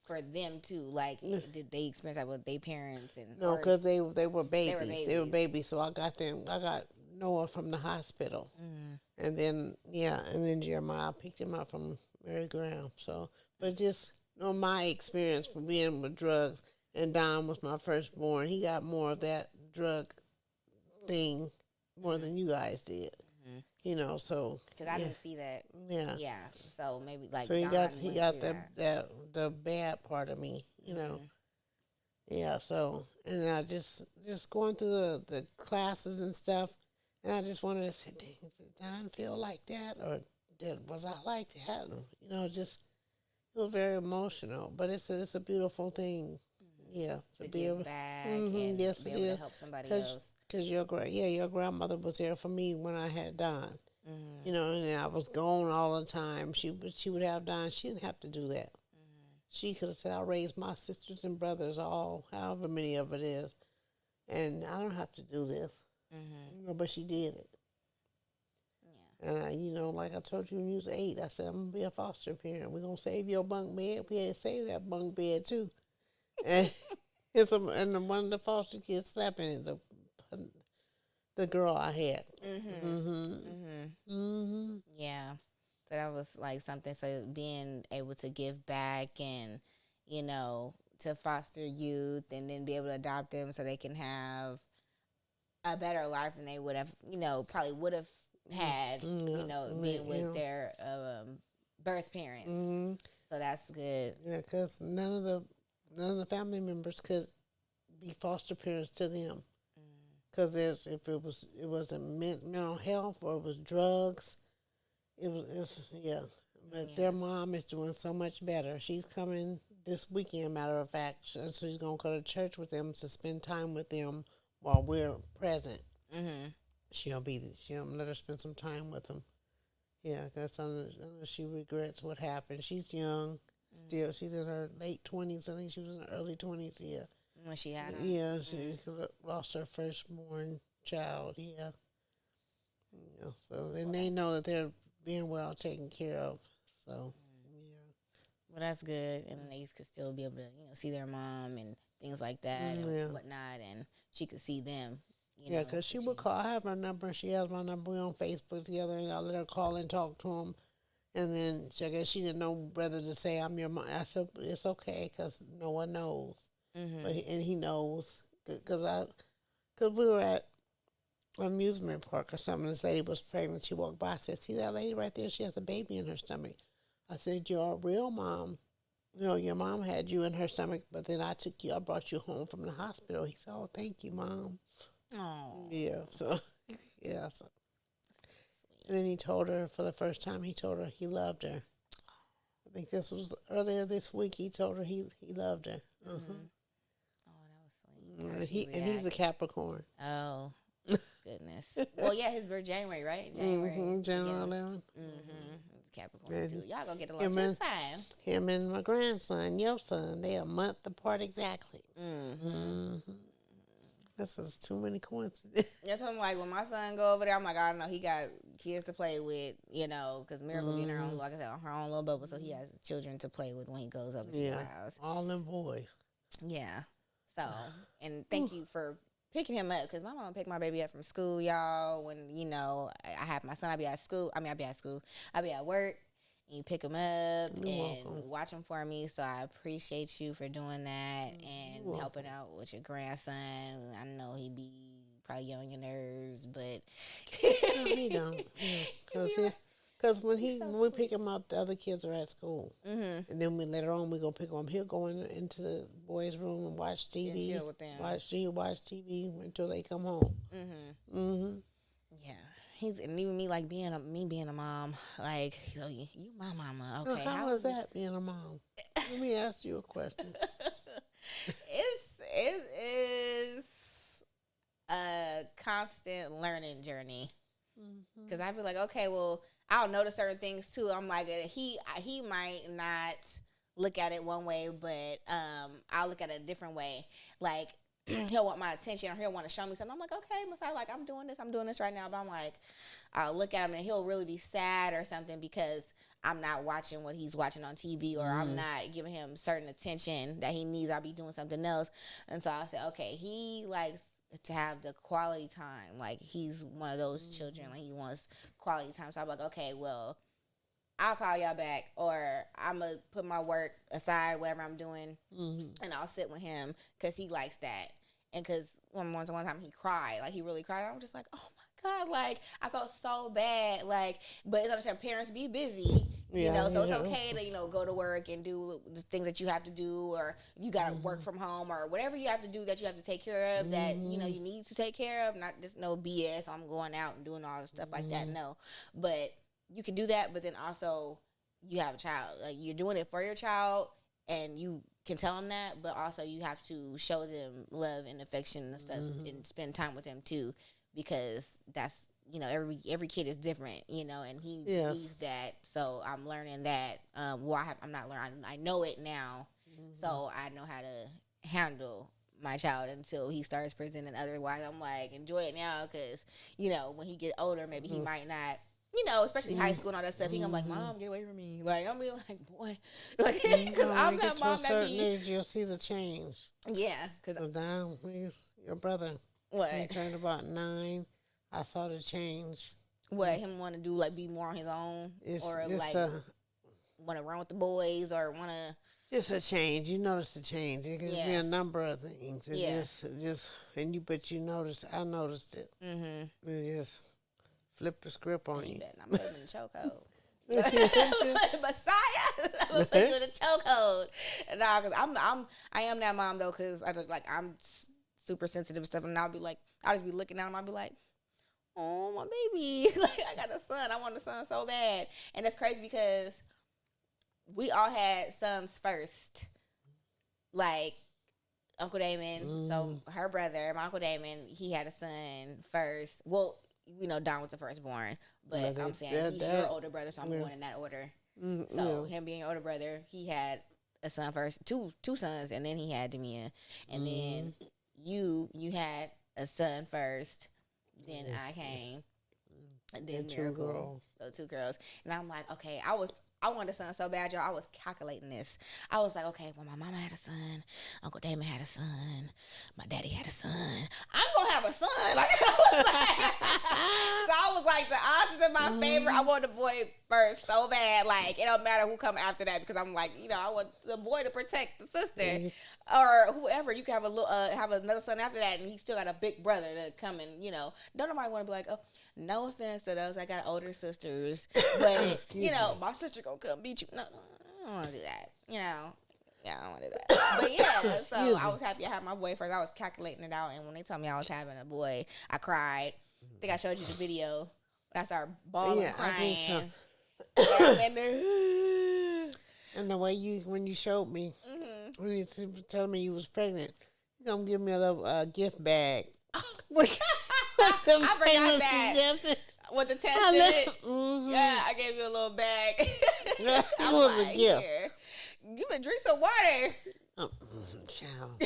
For them too, like, did they experience that with their parents? And No, because they were babies. They were babies. So I got them. I got Noah from the hospital, and then Jeremiah picked him up from Mary Graham. So, but just my experience from being with drugs, and Don was my firstborn. He got more of that drug thing more than you guys did. So because I didn't see that. Yeah. So maybe like So he Don got went through the bad part of me. Yeah. So and I just going through the classes and stuff, and I just wanted to say, dang, did Don feel like that, or was I like that? Just it was very emotional, but it's a beautiful thing. Yeah, to give back and yes, be it able to is. help somebody else. Because your grandmother was there for me when I had Don. And I was gone all the time. She would have Don. She didn't have to do that. She could have said, "I'll raise my sisters and brothers, all however many of it is, and I don't have to do this." But she did it. Yeah. And like I told you when you was 8, I said, "I'm gonna be a foster parent. We're gonna save your bunk bed. We had to save that bunk bed too." And one of the foster kids slapping it. The girl I had. Yeah. So that was like something. So being able to give back and, to foster youth and then be able to adopt them so they can have a better life than they would have, probably would have had, being with their birth parents. So that's good. Yeah, because none of the family members could be foster parents to them. Because if it wasn't mental health or it was drugs, yeah. But their mom is doing so much better. She's coming this weekend, matter of fact. So she's gonna go to church with them to spend time with them while we're present. She'll let her spend some time with them. Yeah, because I know she regrets what happened. She's young still. She's in her late 20s. I think she was in her early 20s. Yeah. When she had her. Yeah, she lost her firstborn child. Yeah. So then they know that they're being well taken care of. So, yeah. Well, that's good, and then they could still be able to, see their mom and things like that and whatnot, and she could see them. Yeah, because she would call. I have her number. She has my number. We're on Facebook together, and I let her call and talk to him. And then I guess she didn't know whether to say I'm your mom. I said it's okay because no one knows, but he knows because we were at an amusement park or something. This lady was pregnant. She walked by. I said, "See that lady right there? She has a baby in her stomach." I said, "Your real mom, your mom had you in her stomach, but then I brought you home from the hospital." He said, "Oh, thank you, Mom." Oh. Yeah. So, yeah. So. And then he told her for the first time. He told her he loved her. I think this was earlier this week. He told her he loved her. Oh, that was sweet. And he's a Capricorn. Oh, goodness. Well, yeah, his birth January, right? January 11th. Capricorn too. Y'all gonna get along just fine. Him and my grandson, your son, they are a month apart exactly. This is too many coincidences. That's what I'm like. When my son go over there, I'm like, I don't know. He got kids to play with, you know, because Miracle be in her own, like I said, her own little bubble, so he has children to play with when he goes over to your house. All them boys. Yeah. So, and thank you for picking him up, because my mom picked my baby up from school, y'all. When, you know, I have my son, I be at work. And you pick him up watch him for me. So I appreciate you for doing that and helping out with your grandson. I know he be probably get on your nerves, but no, he don't. Because when we pick him up, the other kids are at school, and then later on we go pick him up. He'll go into the boys' room and watch TV. And chill with them. Watch TV until they come home. Yeah. And even me, like being a mom, like, so you my mama, okay? How was that being a mom? Let me ask you a question. It is a constant learning journey, because I feel like, okay, well, I'll notice certain things too. I'm like, he might not look at it one way, but I'll look at it a different way, like. He'll want my attention, or he'll want to show me something. I'm like, okay, Messiah, like I'm doing this right now. But I'm like, I'll look at him and he'll really be sad or something because I'm not watching what he's watching on TV, or I'm not giving him certain attention that he needs. I'll be doing something else. And so I said, okay, he likes to have the quality time. Like, he's one of those children, like he wants quality time. So I'm like, okay, well, I'll call y'all back, or I'm going to put my work aside, whatever I'm doing, and I'll sit with him because he likes that. And because one time he cried, like he really cried. I'm just like, oh my God, like I felt so bad. Like, but it's understand parents be busy, you know, so it's okay to, you know, go to work and do the things that you have to do, or you got to work from home, or whatever you have to do that you have to take care of that, you know, you need to take care of. Not just no BS, I'm going out and doing all the stuff like that. No, but you can do that, but then also you have a child. Like, you're doing it for your child, and you can tell them that, but also you have to show them love and affection and stuff, and spend time with them too, because that's, you know, every kid is different, you know, and he needs that. So I'm learning that. I'm not learning. I know it now, so I know how to handle my child until he starts presenting otherwise. I'm like, enjoy it now, because, you know, when he get older, maybe he might not. You know, especially high school and all that stuff. He gonna be like, Mom, get away from me. Like, I'm be like, boy, like, because I'm that mom that be. Age, you'll see the change. Yeah, because so now your brother, what? He turned about 9. I saw the change. What, him want to do, like, be more on his own, or like want to run with the boys, or want to. Just a change. You notice the change. It could be a number of things. But you noticed. I noticed it. It just. Flip the script on you. I'm putting in the chokehold. Messiah, I'm gonna put you in the chokehold. Nah, because I am that mom though, because I'm super sensitive and stuff, and I'll just be looking at him. I'll be like, oh my baby, like I got a son. I want a son so bad, and that's crazy because we all had sons first. Like Uncle Damon, so her brother, my Uncle Damon, he had a son first. Well. You know, Don was the firstborn, but I'm saying he's your older brother, so I'm going in that order. So him being your older brother, he had a son first, two sons, and then he had Demia, and then you had a son first, then I came, and then Miracle, so 2 girls, and I'm like, okay, I wanted a son so bad, y'all. I was calculating this. I was like, okay, well, my mama had a son. Uncle Damon had a son. My daddy had a son. I'm going to have a son. Like, I was like, the odds is in my favor. I want the boy first so bad. Like, it don't matter who come after that, because I'm like, you know, I want the boy to protect the sister. Or whoever. You can have have another son after that, and he still got a big brother to come and, you know. Don't nobody want to be like, oh, no offense to those. I got older sisters. But, you know, my sister gonna come beat you. No, I don't want to do that. You know. Yeah, I don't want to do that. But, yeah, so I was happy I had my boy first. I was calculating it out, and when they told me I was having a boy, I cried. I think I showed you the video. When I started bawling, crying. And the way when you showed me, when you told me you was pregnant, you gonna give me a little gift bag. I forgot that. With the test in it. Yeah, I gave you a little bag. That was a gift. Here, you been drink some water. Child.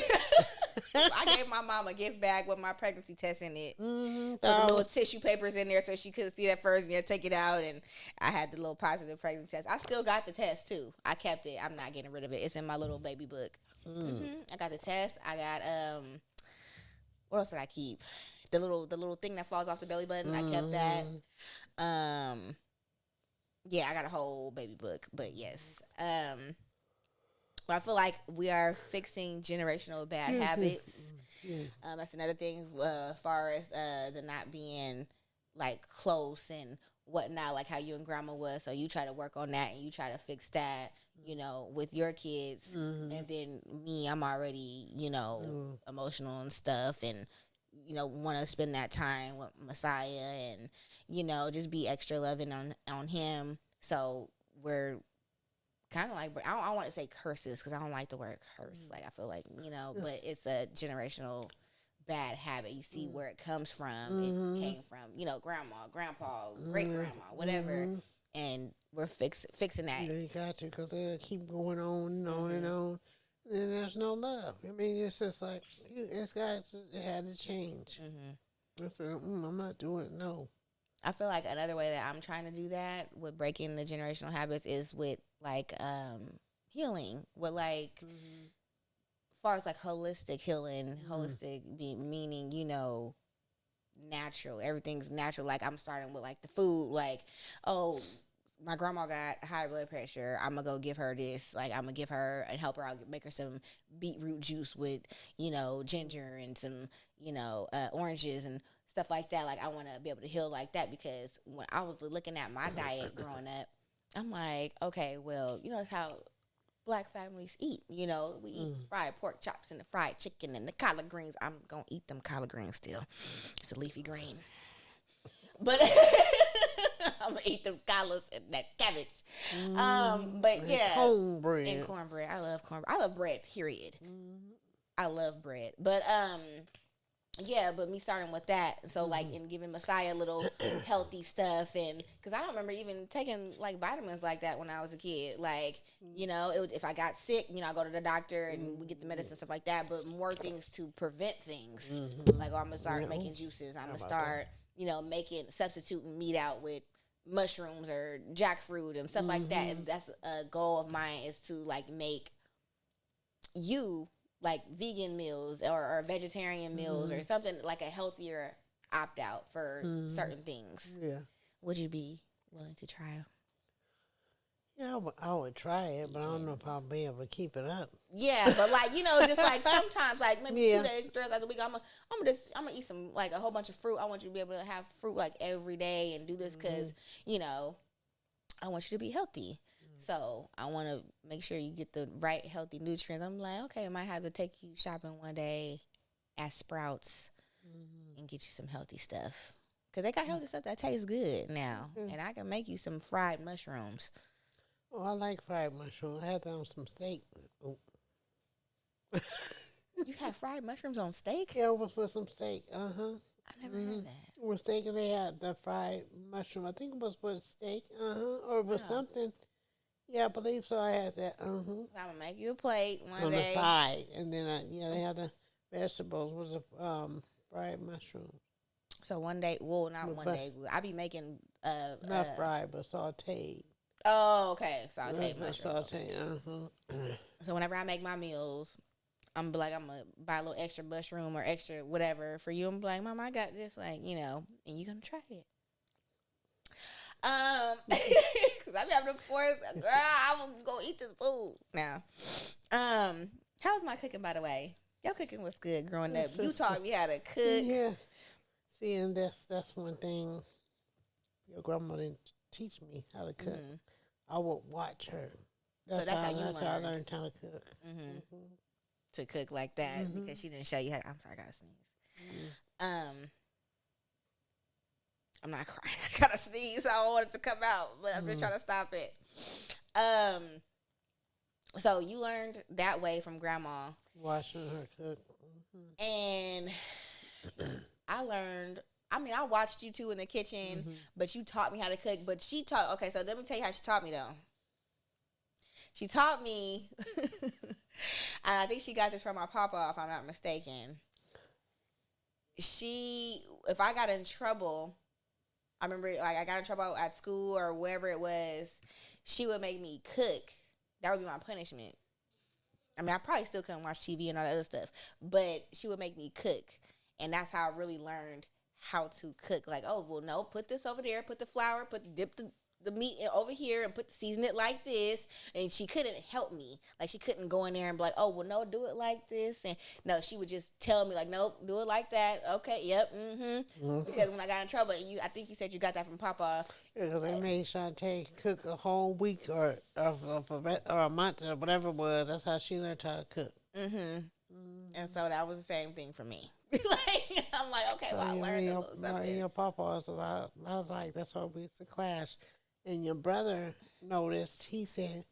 I gave my mom a gift bag with my pregnancy test in it. Mm-hmm. Put the little tissue papers in there so she couldn't see that first and then take it out. And I had the little positive pregnancy test. I still got the test too. I kept it. I'm not getting rid of it. It's in my little baby book. I got the test. I got what else did I keep? The little thing that falls off the belly button. I kept that. Yeah, I got a whole baby book. But yes. But I feel like we are fixing generational bad habits. That's another thing as far as the not being like close and whatnot, like how you and grandma was. So you try to work on that and you try to fix that, you know, with your kids. And then me, I'm already, you know, emotional and stuff and, you know, want to spend that time with Messiah and, you know, just be extra loving on him. So we're kind of like, I don't want to say curses because I don't like the word curse. Like, I feel like, you know, but it's a generational bad habit. You see where it comes from. It came from, you know, grandma, grandpa, great grandma, whatever. And we're fixing that. Yeah, you got to, because they keep going on and on and on. And there's no love. I mean, it's just like, it had to change. I said, I'm not doing it, no. I feel like another way that I'm trying to do that with breaking the generational habits is with like healing, with like as far as like holistic healing, holistic meaning, you know, natural. Everything's natural. Like I'm starting with like the food, like, oh, my grandma got high blood pressure. I'm gonna go give her this. Like I'm gonna give her and help her out, make her some beetroot juice with, you know, ginger and some, you know, oranges and stuff like that. Like I want to be able to heal like that, because when I was looking at my diet growing up, I'm like, okay, well, you know, that's how Black families eat. You know, we eat fried pork chops and the fried chicken and the collard greens. I'm gonna eat them collard greens still. It's a leafy green, but I'm gonna eat them collards and that cabbage. But yeah, cornbread and cornbread. I love cornbread. I love bread. Period. I love bread, but yeah, but me starting with that, so like, and giving Messiah little healthy stuff, and because I don't remember even taking like vitamins like that when I was a kid. Like, you know, if I got sick, you know, I go to the doctor and we get the medicine, stuff like that. But more things to prevent things. Like, oh, I'm gonna start making juices. I'm gonna start, you know, substituting meat out with mushrooms or jackfruit and stuff like that. And that's a goal of mine, is to like make you like vegan meals or vegetarian meals or something, like a healthier opt out for certain things. Yeah. Would you be willing to try? Yeah, I would try it, but I don't know if I'll be able to keep it up. Yeah, but like, you know, just like sometimes, like maybe 2 days, 3 days out of the week, I'm gonna eat some, like a whole bunch of fruit. I want you to be able to have fruit like every day and do this because, you know, I want you to be healthy. So I want to make sure you get the right healthy nutrients. I'm like, okay, I might have to take you shopping one day at Sprouts and get you some healthy stuff. Because they got healthy stuff that tastes good now. And I can make you some fried mushrooms. Oh, I like fried mushrooms. I had that on some steak. Oh. You have fried mushrooms on steak? Yeah, it was with some steak. I never had that. With steak, and they had the fried mushroom. I think it was with steak. Or with something. Yeah, I believe so. I had that. I'm gonna make you a plate one on day. the side, and then they had the vegetables with the fried mushrooms. So one day, well, not one day. I be making not fried, but sautéed. Oh, okay, sautéed mushrooms. Sautéed. So whenever I make my meals, I'm like, I'm gonna buy a little extra mushroom or extra whatever for you. I'm like, Mom, I got this, like, you know, and you gonna try it. Cause I be having to force, girl, I'm gonna go eat this food now. How was my cooking, by the way? Your cooking was good growing up. You taught me how to cook. Yeah. See, and that's one thing your grandma didn't teach me how to cook. I would watch her. That's how I learned how to cook. To cook like that, because she didn't show you how to, I'm sorry, I gotta sneeze. I'm not crying. I gotta sneeze. So I don't want it to come out, but I'm just trying to stop it. So you learned that way from grandma. Watching her cook. And I learned, I mean, I watched you too in the kitchen, but you taught me how to cook. But she taught, okay, so let me tell you how she taught me, though. She taught me I think she got this from my papa, if I'm not mistaken. If I got in trouble, I remember like I got in trouble at school or wherever it was, she would make me cook. That would be my punishment. I mean, I probably still couldn't watch TV and all that other stuff, but she would make me cook. And that's how I really learned how to cook. Like, oh, well, no, put this over there, put the flour, dip the meat over here and season it like this. And she couldn't help me. Like, she couldn't go in there and be like, oh, well, no, do it like this. And no, she would just tell me like, nope, do it like that. Okay, yep, Because when I got in trouble, I think you said you got that from Papa. Because they made Shantae cook a whole week or a month or whatever it was. That's how she learned how to cook. And so that was the same thing for me. Like, I'm like, okay, well, I learned a little something. Your papa was a lot like, that's why we used to clash. And your brother noticed, he said,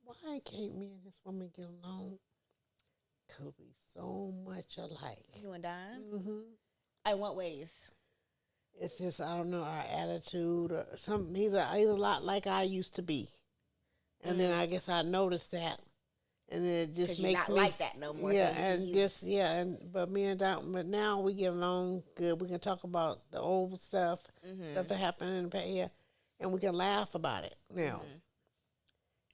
why can't me and this woman get along? Because we so much alike. You and Don? In what ways? It's just, I don't know, our attitude or something. He's a lot like I used to be. And then I guess I noticed that. And then it just makes me not like that no more. Yeah, but me and Don, but now we get along good. We can talk about the old stuff, stuff that happened in the past, and we can laugh about it now.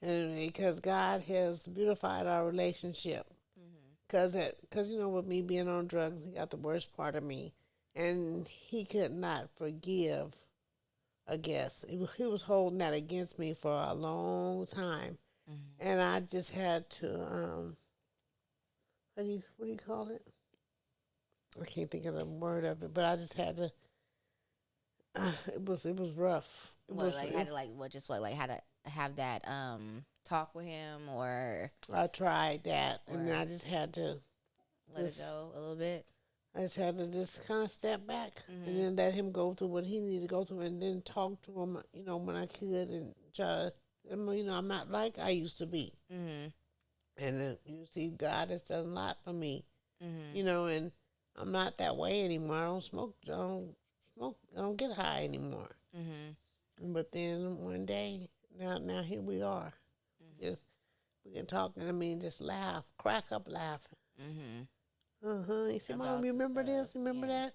And because God has beautified our relationship. Because with me being on drugs, he got the worst part of me. And he could not forgive, I guess. He was holding that against me for a long time. And I just had to, what do you call it? I can't think of the word of it, but I just had to, it was rough. Had to have that talk with him, or I tried that, and I just had to let it go a little bit. I just had to just kind of step back and then let him go through what he needed to go through, and then talk to him, when I could, and try to, I'm not like I used to be. And you see, God has done a lot for me, and I'm not that way anymore. I don't smoke. I don't get high anymore. But then one day, now here we are. Just, we can talk, and just laugh, crack up laughing. He said, Mom, you remember this? Remember that?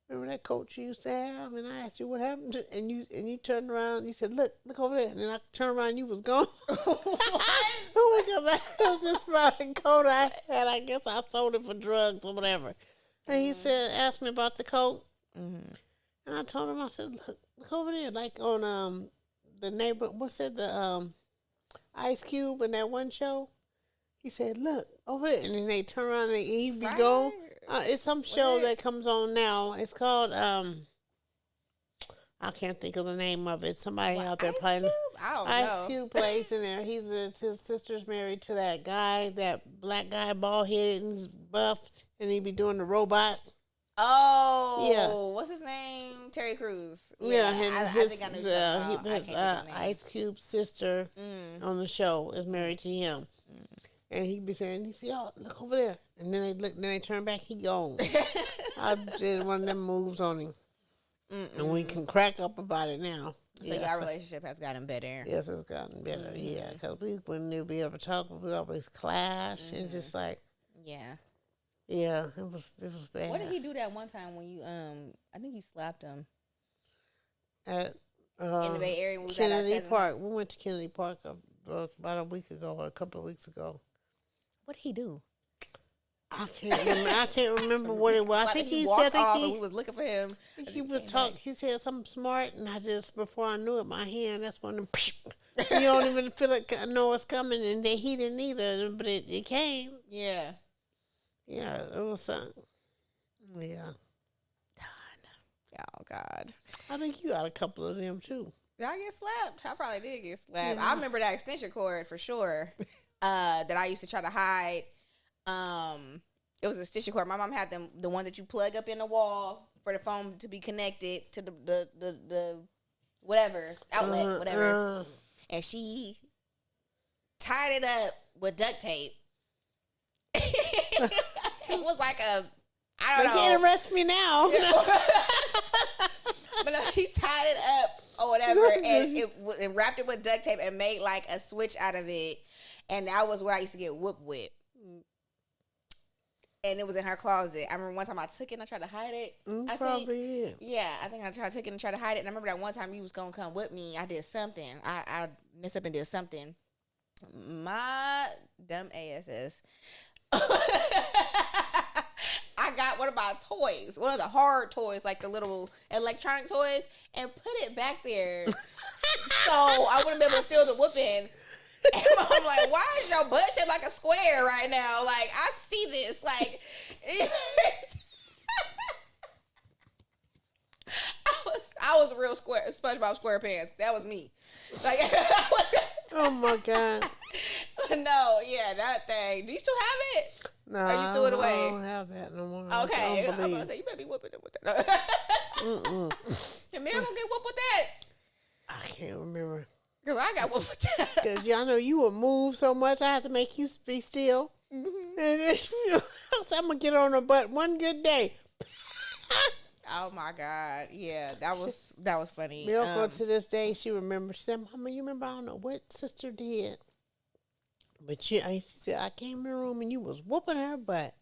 Remember that coach you used to have? And I asked you what happened to, and you turned around. You said, look over there. And then I turned around, and you was gone. Oh my God, that was this fucking coat I had. I guess I sold it for drugs or whatever. And he said, asked me about the coat. And I told him, I said, look over there, like on the neighbor. What's it? The Ice Cube in that one show. He said, look, over there. And then they turn around and he be gone. It's some show that comes on now. It's called, I can't think of the name of it. Somebody out there playing. I don't know. Ice Cube plays in there. His sister's married to that guy, that black guy, bald-headed and he's buff. And he be doing the robot. Oh, yeah. What's his name? Terry Crews. Yeah, and I think I knew Ice Cube's sister on the show is married to him. And he be saying, he said, oh, look over there. And then they turn back, he gone. I did one of them moves on him. And we can crack up about it now. So our relationship has gotten better. Yes, it's gotten better, because we wouldn't be able to talk, we always clash. And just like. Yeah. Yeah, it was bad. What did he do that one time when you, I think you slapped him? At in the Bay Area? When we Kennedy Park. We went to Kennedy Park about a week ago or a couple of weeks ago. What did he do? I can't remember what it was. I think he walked said off and we was looking for him. He was talking. He said something smart, and I just before I knew it, my hand. That's when you don't even feel it. Know it's coming, and he didn't either, but it came. Yeah. Yeah, it was something. Yeah. Oh God. I think you got a couple of them too. Did I get slapped? I probably did get slapped. Yeah. I remember that extension cord for sure. That I used to try to hide. It was a extension cord. My mom had the one that you plug up in the wall for the phone to be connected to the whatever outlet, whatever. And she tied it up with duct tape. It was like I don't know. They can't arrest me now. But no, she tied it up or whatever and wrapped it with duct tape and made like a switch out of it. And that was what I used to get whooped with. And it was in her closet. I remember one time I took it and I tried to hide it. I Probably think. did. Yeah, I think I tried to take it and try to hide it. And I remember that one time you was gonna come with me. I did something. I messed up and did something. My dumb asses. I got one of my toys, one of the hard toys, like the little electronic toys, and put it back there so I wouldn't be able to feel the whooping. And I'm like, why is your butt shaped like a square right now? Like, I see this. Like, I was real square, SpongeBob SquarePants. That was me. Like, Oh my God. no, yeah, that thing. Do you still have it? No, Or you threw it away? I don't have that no more. Okay, I don't I'm believe. gonna say you better be whooping it with that. And Mary gonna get whooped with that. I can't remember. Cause I got whooped with that. Because y'all know you would move so much, I have to make you be still. Mm-hmm. And I'm going to get on her butt one good day. Oh my God, yeah, that was funny. Miracle to this day, she remembers. She said, Mama, you remember, I don't know what sister did. But she said, I came in the room and you was whooping her butt.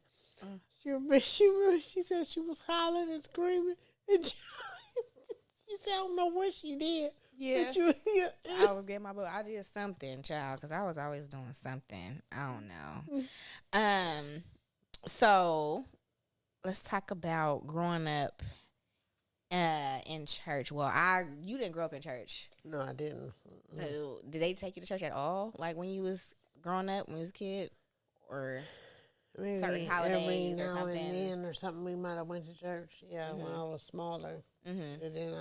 She said she was hollering and screaming. And she said, I don't know what she did. Yeah. Yeah. I was getting my book. I did something, child, because I was always doing something. I don't know. So let's talk about growing up in church. Well, you didn't grow up in church. No, I didn't. So did they take you to church at all? Like when you was growing up, when you was a kid? Or Maybe certain holidays or every now something? and then or something, we might have went to church. Yeah, when I was smaller. Mm-hmm. And then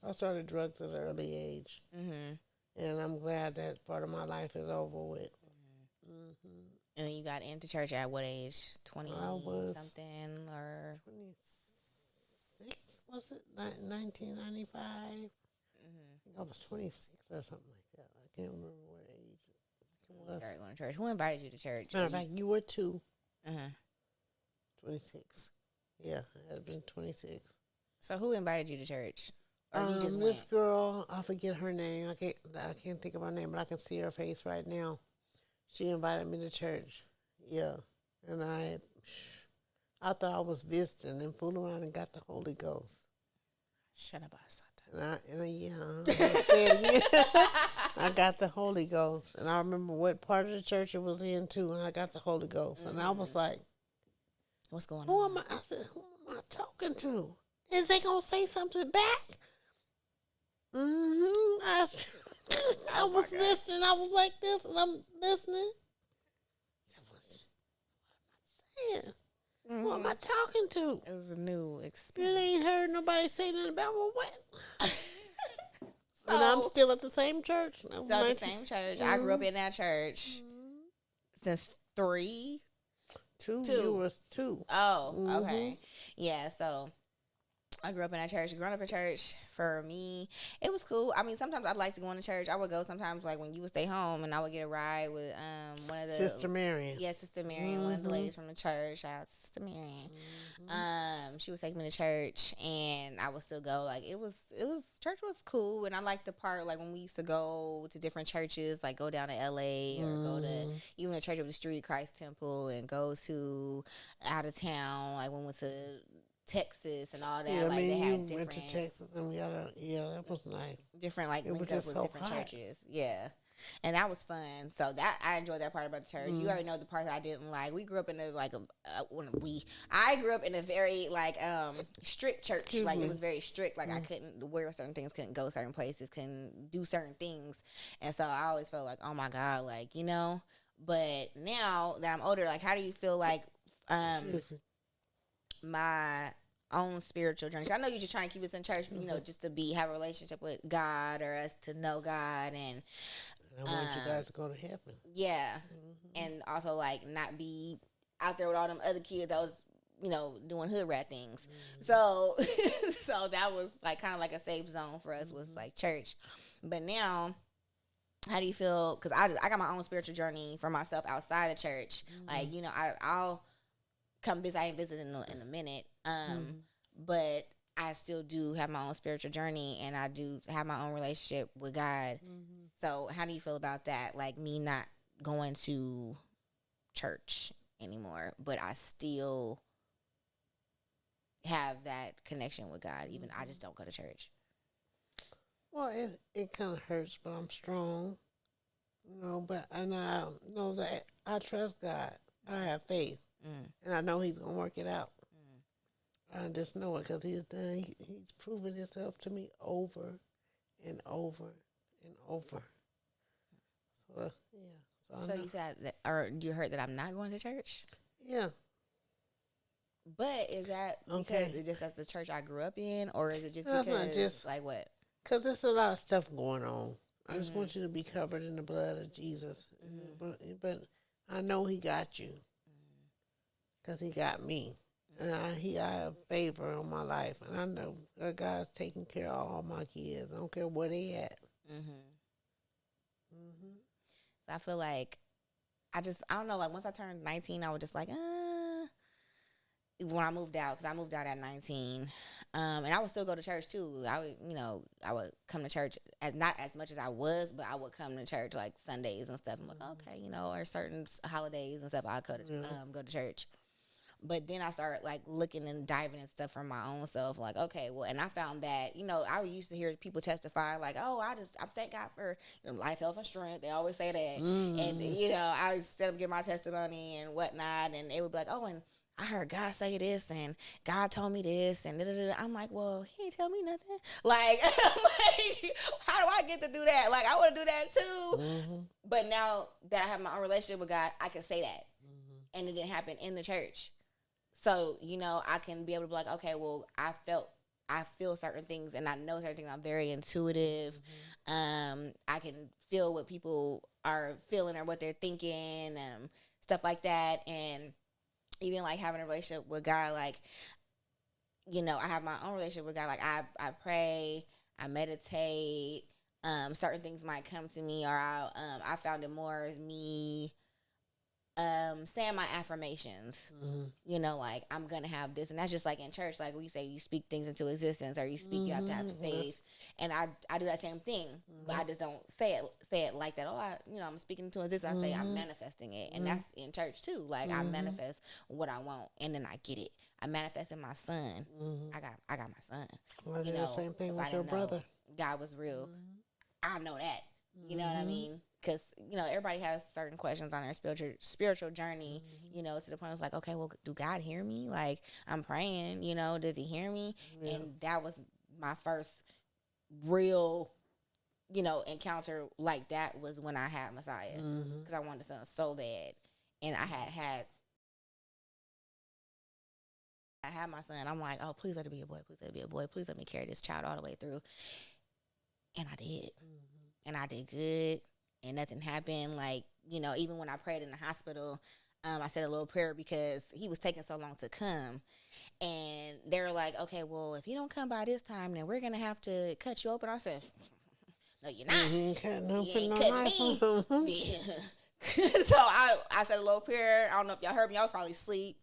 I started drugs at an early age. Mm-hmm. And I'm glad that part of my life is over with. Mm-hmm. And then you got into church at what age? 20 I was something or 26, was it? 1995? I think I was 26 or something like that. I can't remember what age it was. started going to church. Who invited you to church? Matter of fact, you were 2. Uh-huh. 26. Yeah, I had been 26. So who invited you to church? Or you just This went? girl, I forget her name. I can't think of her name, but I can see her face right now. She invited me to church. Yeah, and I thought I was visiting and fooled around and got the Holy Ghost. Shut up, I saw that. I got the Holy Ghost, and I remember what part of the church it was in too, and I got the Holy Ghost, and I was like, What's going "Who on? am I?" I said, "Who am I talking to? Is they gonna say something back?" I was listening. I was like this, and I'm listening. I said, what am I saying? Who am I talking to? It was a new You experience. ain't heard nobody say nothing about what? So, And I'm still at the same church. so the same church. I grew up in that church since 3. Two. Two. You was 2. Oh, okay. Yeah, so I grew up in that church. Growing up in church, for me, it was cool. I mean, sometimes I'd like to go into church. I would go sometimes, like, when you would stay home, and I would get a ride with one of the... Sister Marion. Yeah, Sister Marion, one of the ladies from the church. Shout out to Sister Marion. She would take me to church, and I would still go. Like, church was cool, and I liked the part, like, when we used to go to different churches, like, go down to L.A. or go to even a church up the street, Christ Temple, and go to out of town, like, when we went to Texas and all that. Yeah, like, I mean, they had you different... went to Texas, and we got that was nice. Different, like, It was link up just with so different hot. churches. Yeah. And that was fun. So that I enjoyed that part about the church. You already know the part that I didn't like. We grew up in I grew up in a very like strict church. Excuse like me. it was very strict. Like I couldn't wear certain things, couldn't go certain places, couldn't do certain things. And so I always felt like, oh my God, like, you know. But now that I'm older, like, how do you feel like Excuse me. my own spiritual journey? 'Cause I know you're just trying to keep us in church, you know, just to have a relationship with God, or us to know God, and I want you guys to go to heaven. yeah, and also like not be out there with all them other kids that was, you know, doing hood rat things. So so that was like kind of like a safe zone for us, was like church. But now, how do you feel? Because I got my own spiritual journey for myself outside of church. Like, you know, I'll come visit. I ain't visiting in a minute. But I still do have my own spiritual journey, and I do have my own relationship with God. So how do you feel about that? Like me not going to church anymore, but I still have that connection with God. Even I just don't go to church. Well, it kind of hurts, but I'm strong. But and I know that I trust God. I have faith, and I know He's gonna work it out. I just know it because He's done. He's proven Himself to me over and over and over. So yeah. So you said that, or you heard that I'm not going to church? Yeah. But is that because it's just that's the church I grew up in, or is it just No, it's because not just like what? Because there's a lot of stuff going on. I just want you to be covered in the blood of Jesus. But I know He got you because He got me. And I have favor on my life. And I know that God's taking care of all my kids. I don't care where they at. So I feel like I don't know, like once I turned 19, I was just like, when I moved out, because I moved out at 19. And I would still go to church too. I would come to church not as much as I was, but I would come to church like Sundays and stuff. I'm like, okay, or certain holidays and stuff, I could go to church. But then I started like looking and diving and stuff for my own self. Like, okay, well, and I found that, I used to hear people testify like, oh, I thank God for life, health, and strength. They always say that. And, I instead of giving my testimony and whatnot, and they would be like, oh, and I heard God say this, and God told me this, and da-da-da. I'm like, well, He ain't tell me nothing. Like, how do I get to do that? Like, I want to do that too. But now that I have my own relationship with God, I can say that. And it didn't happen in the church. So, I can be able to be like, okay, well, I feel certain things, and I know certain things. I'm very intuitive. I can feel what people are feeling or what they're thinking, stuff like that. And even like having a relationship with God, like, I have my own relationship with God. Like I pray, I meditate. Certain things might come to me, or I found it more as me saying my affirmations. Like I'm gonna have this, and that's just like in church, like we say you speak things into existence, or you speak, you have to have faith. And I do that same thing, but I just don't say it like that. I'm speaking into existence. I say I'm manifesting it, and that's in church too. Like I manifest what I want, and then I get it. I manifest in my son. I got my son. Well, the same thing with your brother. God was real. I know that. You know what I mean? Because, everybody has certain questions on their spiritual journey, to the point it's like, okay, well, do God hear me? Like, I'm praying, does He hear me? Yeah. And that was my first real, encounter like that was when I had Messiah. Because I wanted a son so bad. And I had my son. I'm like, oh, please let it be a boy. Please let it be a boy. Please let me carry this child all the way through. And I did. And I did good. And nothing happened. Like, even when I prayed in the hospital, I said a little prayer because he was taking so long to come. And they were like, okay, well, if he don't come by this time, then we're going to have to cut you open. I said, no, you're not. You ain't cutting me. So I said a little prayer. I don't know if y'all heard me. I was probably asleep.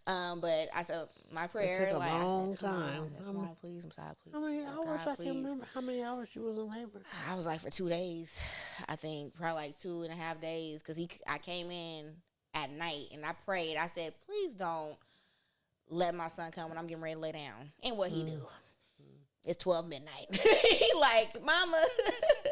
But I said my prayer. It took a long time. I said, come on, please. I'm sorry, please. How many hours? God, I can't remember how many hours you was in labor. I was like for 2 days, I think, probably like 2.5 days, because I came in at night and I prayed. I said, please don't let my son come when I'm getting ready to lay down. And what he do? It's 12 midnight. He like, Mama.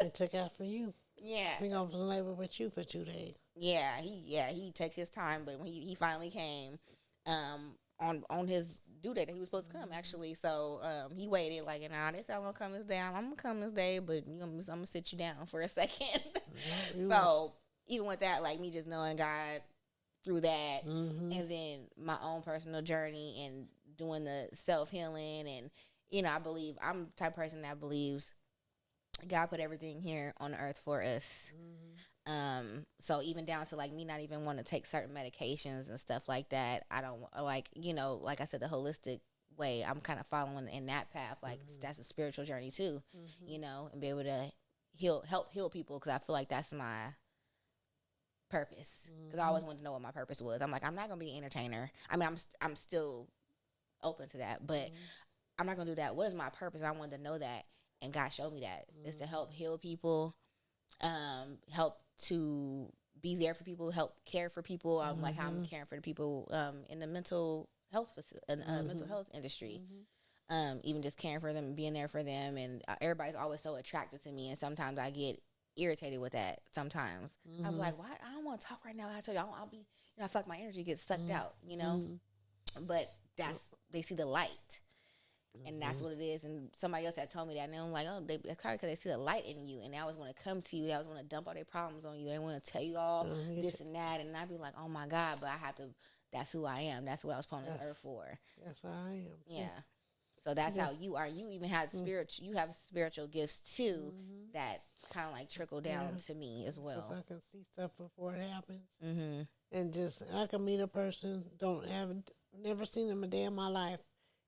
He took out for you. Yeah. I think I was in labor with you for 2 days. Yeah, he took his time, but when he finally came, on his due date that he was supposed to come, actually. So he waited like an hour. They said, I'm gonna come this day. I'm gonna come this day, but I'm gonna sit you down for a second. So even with that, like me just knowing God through that, and then my own personal journey and doing the self-healing, and I'm the type of person that believes God put everything here on the earth for us. So even down to like me not even want to take certain medications and stuff like that. I don't like I said, the holistic way. I'm kind of following in that path. Like that's a spiritual journey too, and be able to help heal people, because I feel like that's my purpose. Because I always wanted to know what my purpose was. I'm like, I'm not gonna be an entertainer. I mean, I'm still open to that, but I'm not gonna do that. What is my purpose? And I wanted to know that, and God showed me that. It's to help heal people, help to be there for people, help care for people, like how I'm caring for the people in the mental health mental health industry. Even just caring for them, being there for them, and everybody's always so attracted to me, and sometimes I get irritated with that. Sometimes I'm like, "Why? I don't want to talk right now." I tell you, I'll be, I feel like my energy gets sucked out, But they see the light, and that's what it is. And somebody else had told me that, and I'm like, "Oh, that's probably because they see the light in you, and they always want to come to you. They always want to dump all their problems on you. They want to tell you all this and that." And I'd be like, "Oh my God!" But I have to. That's who I am. That's what I was put on this earth for. That's how I am. Yeah. So that's how you are. You even have spiritual. You have spiritual gifts too that kind of like trickle down to me as well. I can see stuff before it happens, and I can meet a person, never seen them a day in my life,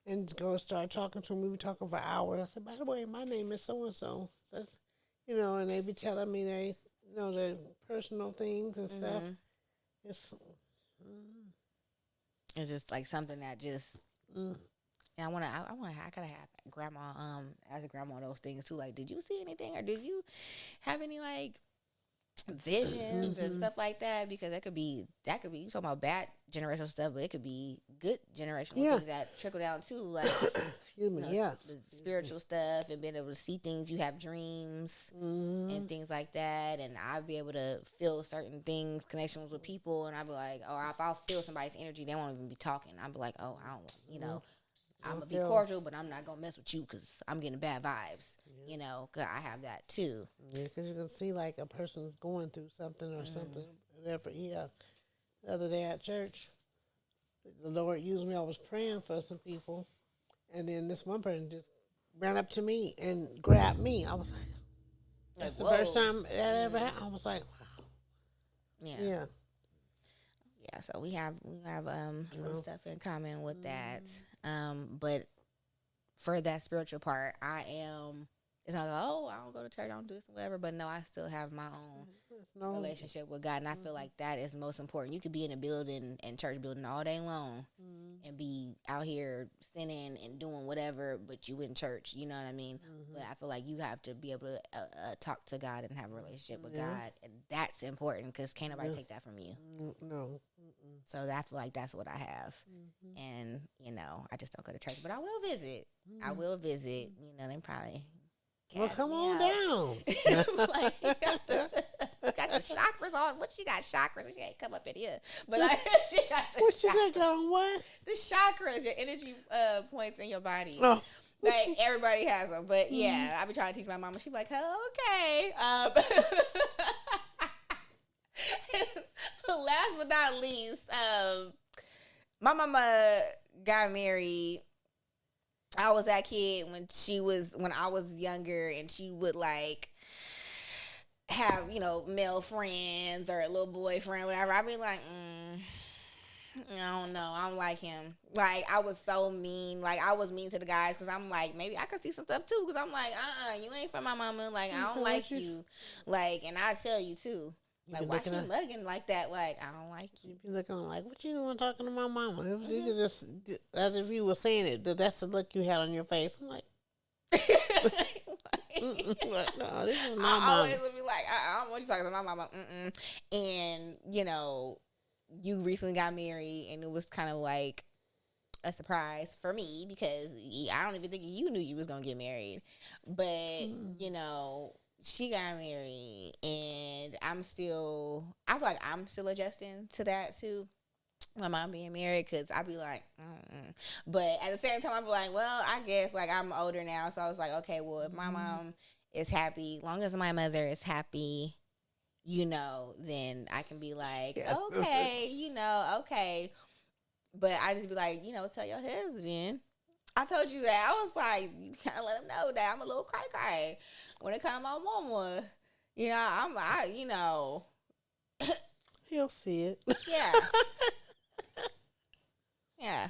and go start talking to them. We were talking for hours. I said, "By the way, my name is so and so." That's, and they be telling me their personal things and stuff. It's just like something that just. And I gotta have grandma, as a grandma, those things too. Like, did you see anything, or did you have any like visions and stuff like that? Because that could be you talking about bad generational stuff, but it could be good generational things that trickle down too. Like, excuse me, the spiritual stuff and being able to see things. You have dreams and things like that, and I'd be able to feel certain things, connections with people, and I'd be like, or if I'll feel somebody's energy, they won't even be talking. I'd be like, oh, I don't, I'm going to be cordial, but I'm not going to mess with you because I'm getting bad vibes, because I have that too. Yeah, because you can see like a person's going through something or something. Whatever. Yeah. The other day at church, the Lord used me. I was praying for some people, and then this one person just ran up to me and grabbed me. I was like, that's the first time that ever happened. I was like, wow. Yeah. Yeah, so we have some stuff in common with that. But for that spiritual part, it's not like, oh, I don't go to church, I don't do this, whatever. But no, I still have my own relationship with God. And I feel like that is most important. You could be in a building and church building all day long and be out here sinning and doing whatever, but you in church, you know what I mean? But I feel like you have to be able to talk to God and have a relationship with God. And that's important because can't nobody take that from you. No. So I feel like that's what I have. And, I just don't go to church. But I will visit. They probably come on down. Like, you got the chakras on. What you got chakras? She ain't come up in here. But she got the what you said got on what? The chakras, your energy points in your body. Oh. Like, everybody has them. But, yeah, I be trying to teach my mama. She be like, oh, okay. But last but not least, my mama got married. I was that kid when I was younger, and she would like have, male friends or a little boyfriend, whatever. I'd be like, I don't know. I don't like him. Like, I was so mean. Like, I was mean to the guys because I'm like, maybe I could see some stuff too. Because I'm like, you ain't from my mama. Like, I don't like you. Like, and I tell you too. Like, why she mugging like that? Like, I don't like you. You be looking like, what you doing talking to my mama? It was just as if you were saying it. That's the look you had on your face. I'm like, no, this is my mama. I always would be like, I don't want you talking to my mama. And, you recently got married, and it was kind of like a surprise for me because I don't even think you knew you was going to get married. But, she got married, and I feel like I'm still adjusting to that too. My mom being married, because I be like, but at the same time, I be like, well, I guess like I'm older now, so I was like, okay, well, if my mom is happy, long as my mother is happy, then I can be like, okay, okay. But I just be like, tell your husband. I told you that. I was like, you gotta let him know that I'm a little cry. When it comes to my mama, he'll see it. Yeah. Yeah.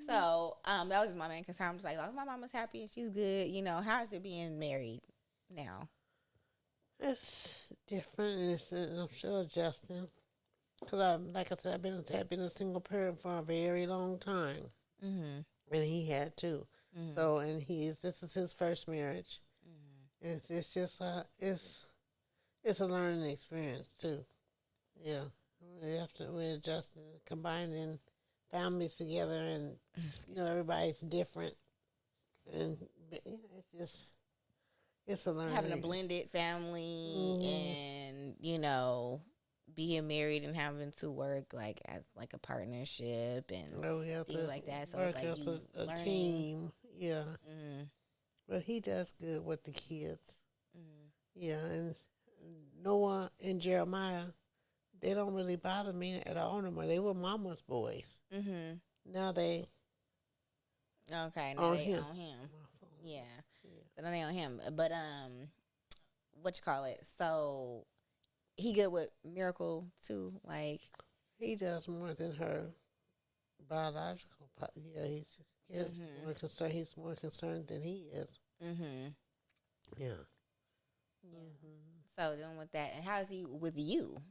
So, that was just my main concern. I'm just like, my mama's happy and she's good. How is it being married now? It's different, and I'm still adjusting. Because, like I said, I've been a single parent for a very long time. And he had too. So, and this is his first marriage. It's just it's a learning experience too. Yeah. We're adjusting, combining families together, and everybody's different, and it's just it's a learning. Having a blended family, and being married and having to work like as like a partnership and things like that. So it's like as you a learning. team. Yeah. But he does good with the kids. Yeah, and Noah and Jeremiah, they don't really bother me at all no more. They were mama's boys. Now they Okay, now on they him. on him. Yeah. So now they on him. But what you call it? So he good with Miracle too, like He does more than her biological. Yeah, he's more concerned. He's more concerned than he is. Yeah. So dealing with that, and how is he with you?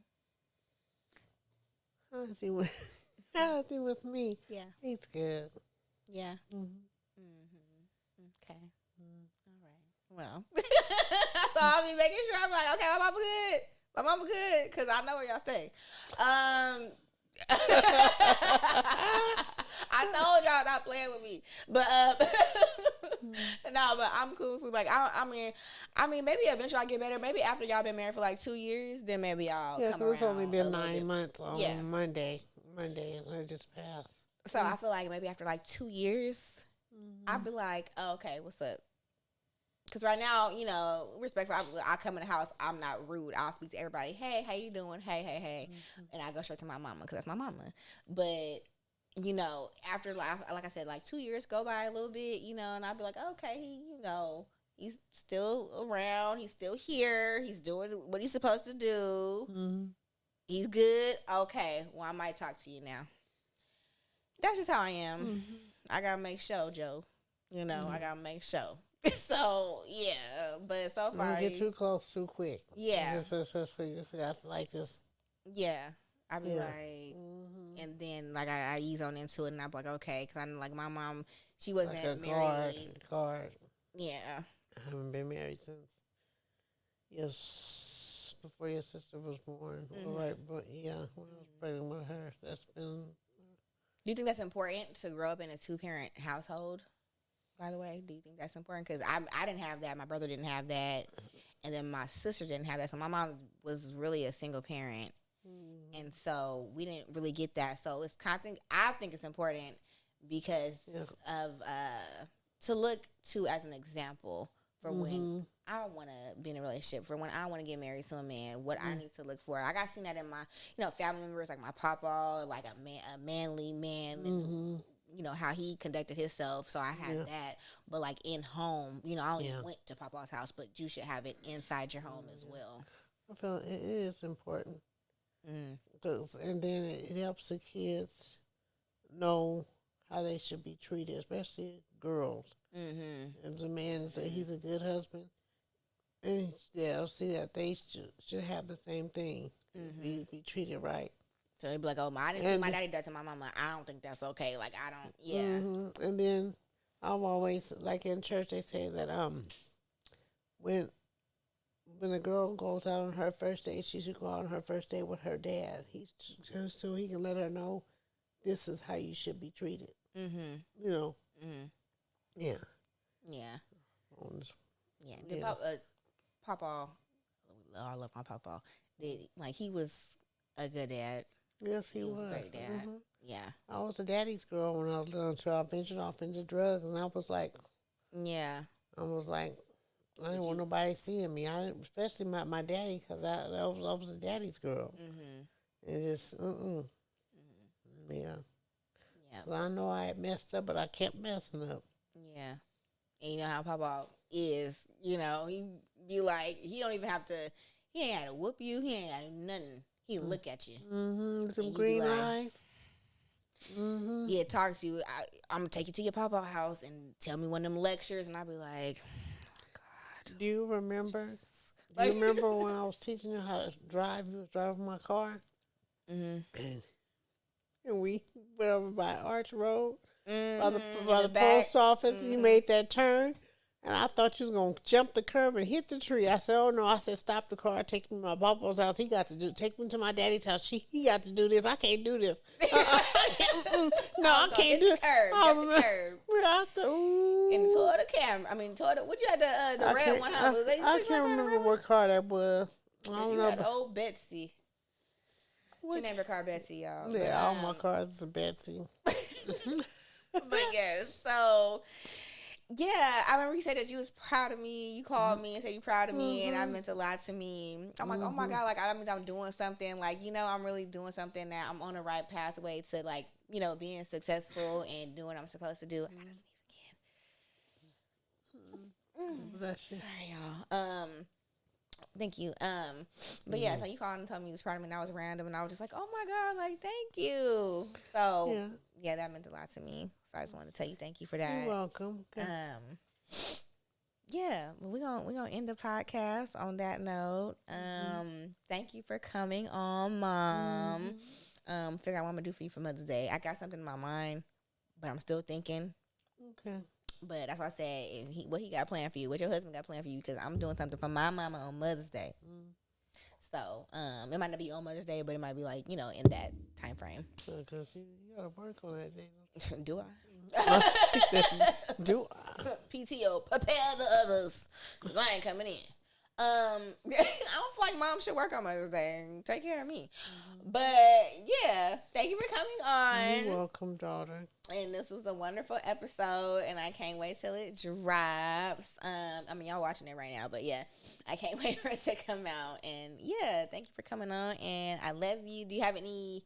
How is he with? How is he with me? Yeah. He's good. Yeah. Okay. All right. Well, so I'll be making sure I'm like, okay, my mama good. My mama good, because I know where y'all stay. I told y'all not playing with me, but no, but I'm cool. So like, I mean, maybe eventually I get better. Maybe after y'all been married for like 2 years, then maybe I'll come around. It's only been 9 months on Monday. Monday, it just passed. So I feel like maybe after like 2 years, I'd be like, oh, okay, what's up? Because right now, respectful, I come in the house, I'm not rude. I'll speak to everybody. Hey, how you doing? Hey. And I go straight to my mama because that's my mama. But, after, like I said, like 2 years go by a little bit, and I'll be like, okay, he's still around. He's still here. He's doing what he's supposed to do. He's good. Okay, well, I might talk to you now. That's just how I am. I got to make sure, Joe. I got to make sure. So, yeah, but so far. Don't get too close too quick. Yeah. Just got like this. Yeah. I be like, and then, like, I ease on into it, and I'm like, okay, because I'm like, my mom, she wasn't like married. Guard. Yeah. I haven't been married since, before your sister was born. Right, but yeah, when I was pregnant with her, that's been. Do you think that's important to grow up in a 2-parent household? By the way, do you think that's important? Because I didn't have that. My brother didn't have that. And then my sister didn't have that. So my mom was really a single parent. And so we didn't really get that. So it's I think it's important because of to look to as an example for when I want to be in a relationship, for when I want to get married to a man, what I need to look for. Like I seen that in my family members, like my papa, like a manly man. And, how he conducted himself. So I had that. But, like, in home, I only went to Papa's house, but you should have it inside your home as well. I feel it is important. And then it helps the kids know how they should be treated, especially girls. If the man says he's a good husband, and they'll see that they should have the same thing, be treated right. So they'd be like, oh, I didn't see my daddy do that to my mama. I don't think that's okay. Like, I don't, And then I've always, like in church, they say that when a girl goes out on her first date, she should go out on her first date with her dad. So he can let her know this is how you should be treated. Yeah. Yeah. Yeah. Papa, I love my papa. He was a good dad. Yes, he was. A great dad. Yeah. I was a daddy's girl when I was little, until I ventured off into drugs, and I was like, I didn't want nobody seeing me. I didn't, especially my daddy, because I was a daddy's girl. And just, Yeah. Well, I know I had messed up, but I kept messing up. Yeah. And you know how Papa is, he be like, he don't even have to, he ain't got to whoop you, he ain't got to do nothing. He look at you. Some green eyes. Yeah, talk to you. I'm going to take you to your Papa house and tell me one of them lectures, and I'll be like, oh, God. Do you remember? Do you remember when I was teaching you how to drive? You was driving my car? And we went over by Arch Road, by the post office. You made that turn. And I thought you was going to jump the curb and hit the tree. I said, oh, no. I said, stop the car. Take me to my papa's house. He got to take me to my daddy's house. He got to do this. I can't do this. No, I can't do it. Hit the curb. Ooh. And toward the camera. What you had the red one? I can't remember what car that was. I don't know. You had old Betsy. She named her car Betsy, y'all. Yeah, all my cars are Betsy. But yeah, so yeah, I remember you said that you was proud of me. You called me and said you proud of me, and that meant a lot to me. I'm like, oh my God, like I mean, I'm doing something. Like, you know, I'm really doing something that I'm on the right pathway to, like, you know, being successful and doing what I'm supposed to do. I gotta sneeze again. Bless you. Sorry, y'all. Thank you. But yeah, so you called and told me you was proud of me, and that was random, and I was just like, oh my God, like, thank you. So yeah, that meant a lot to me. So I just wanted to tell you thank you for that. You're welcome. Yeah, we're gonna end the podcast on that note. Thank you for coming on, Mom. Figure out what I'm gonna do for you for Mother's Day. I got something in my mind, but I'm still thinking. Okay. But that's why I said, what he got planned for you, what your husband got planned for you, because I'm doing something for my mama on Mother's Day. So, it might not be on Mother's Day, but it might be, like, you know, in that time frame. Because you got to work on that day. Do I? Do I? PTO, prepare the others, because I ain't coming in. I don't feel like Mom should work on Mother's Day and take care of me. But yeah, thank you for coming on. You're welcome, daughter. And this was a wonderful episode, and I can't wait till it drops. I mean, y'all watching it right now, but yeah, I can't wait for it to come out. And yeah, thank you for coming on, and I love you. Do you have any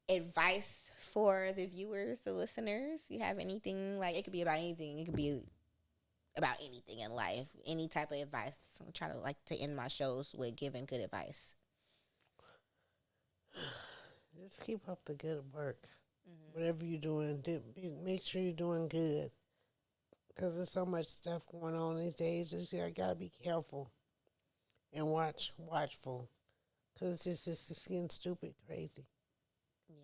advice for the viewers, the listeners? You have anything, like, it could be about anything. It could be about anything in life, any type of advice. I'm trying to, like, to end my shows with giving good advice. Just keep up the good work. Whatever you're doing, make sure you're doing good. Because there's so much stuff going on these days. You got to be careful and watchful. Because it's getting stupid, crazy. Yeah.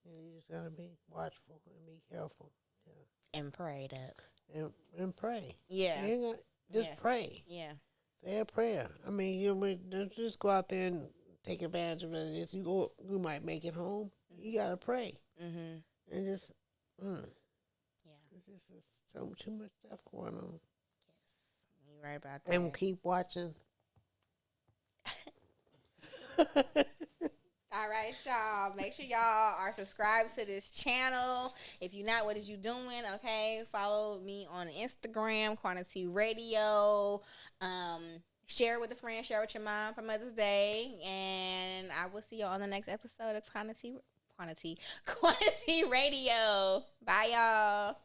You just got to be watchful and be careful. Yeah. And prayed up. And pray. Yeah. Pray. Yeah. Say a prayer. I mean, don't just go out there and take advantage of it. You might make it home. You gotta pray. And just, yeah. It's just so too much stuff going on. Yes, you're right about that. And keep watching. All right, y'all. Make sure y'all are subscribed to this channel. If you're not, what is you doing? Okay, follow me on Instagram, QuaniTEA Radio. Share with a friend, share with your mom for Mother's Day, and I will see you on the next episode of QuaniTEA Radio. Bye, y'all.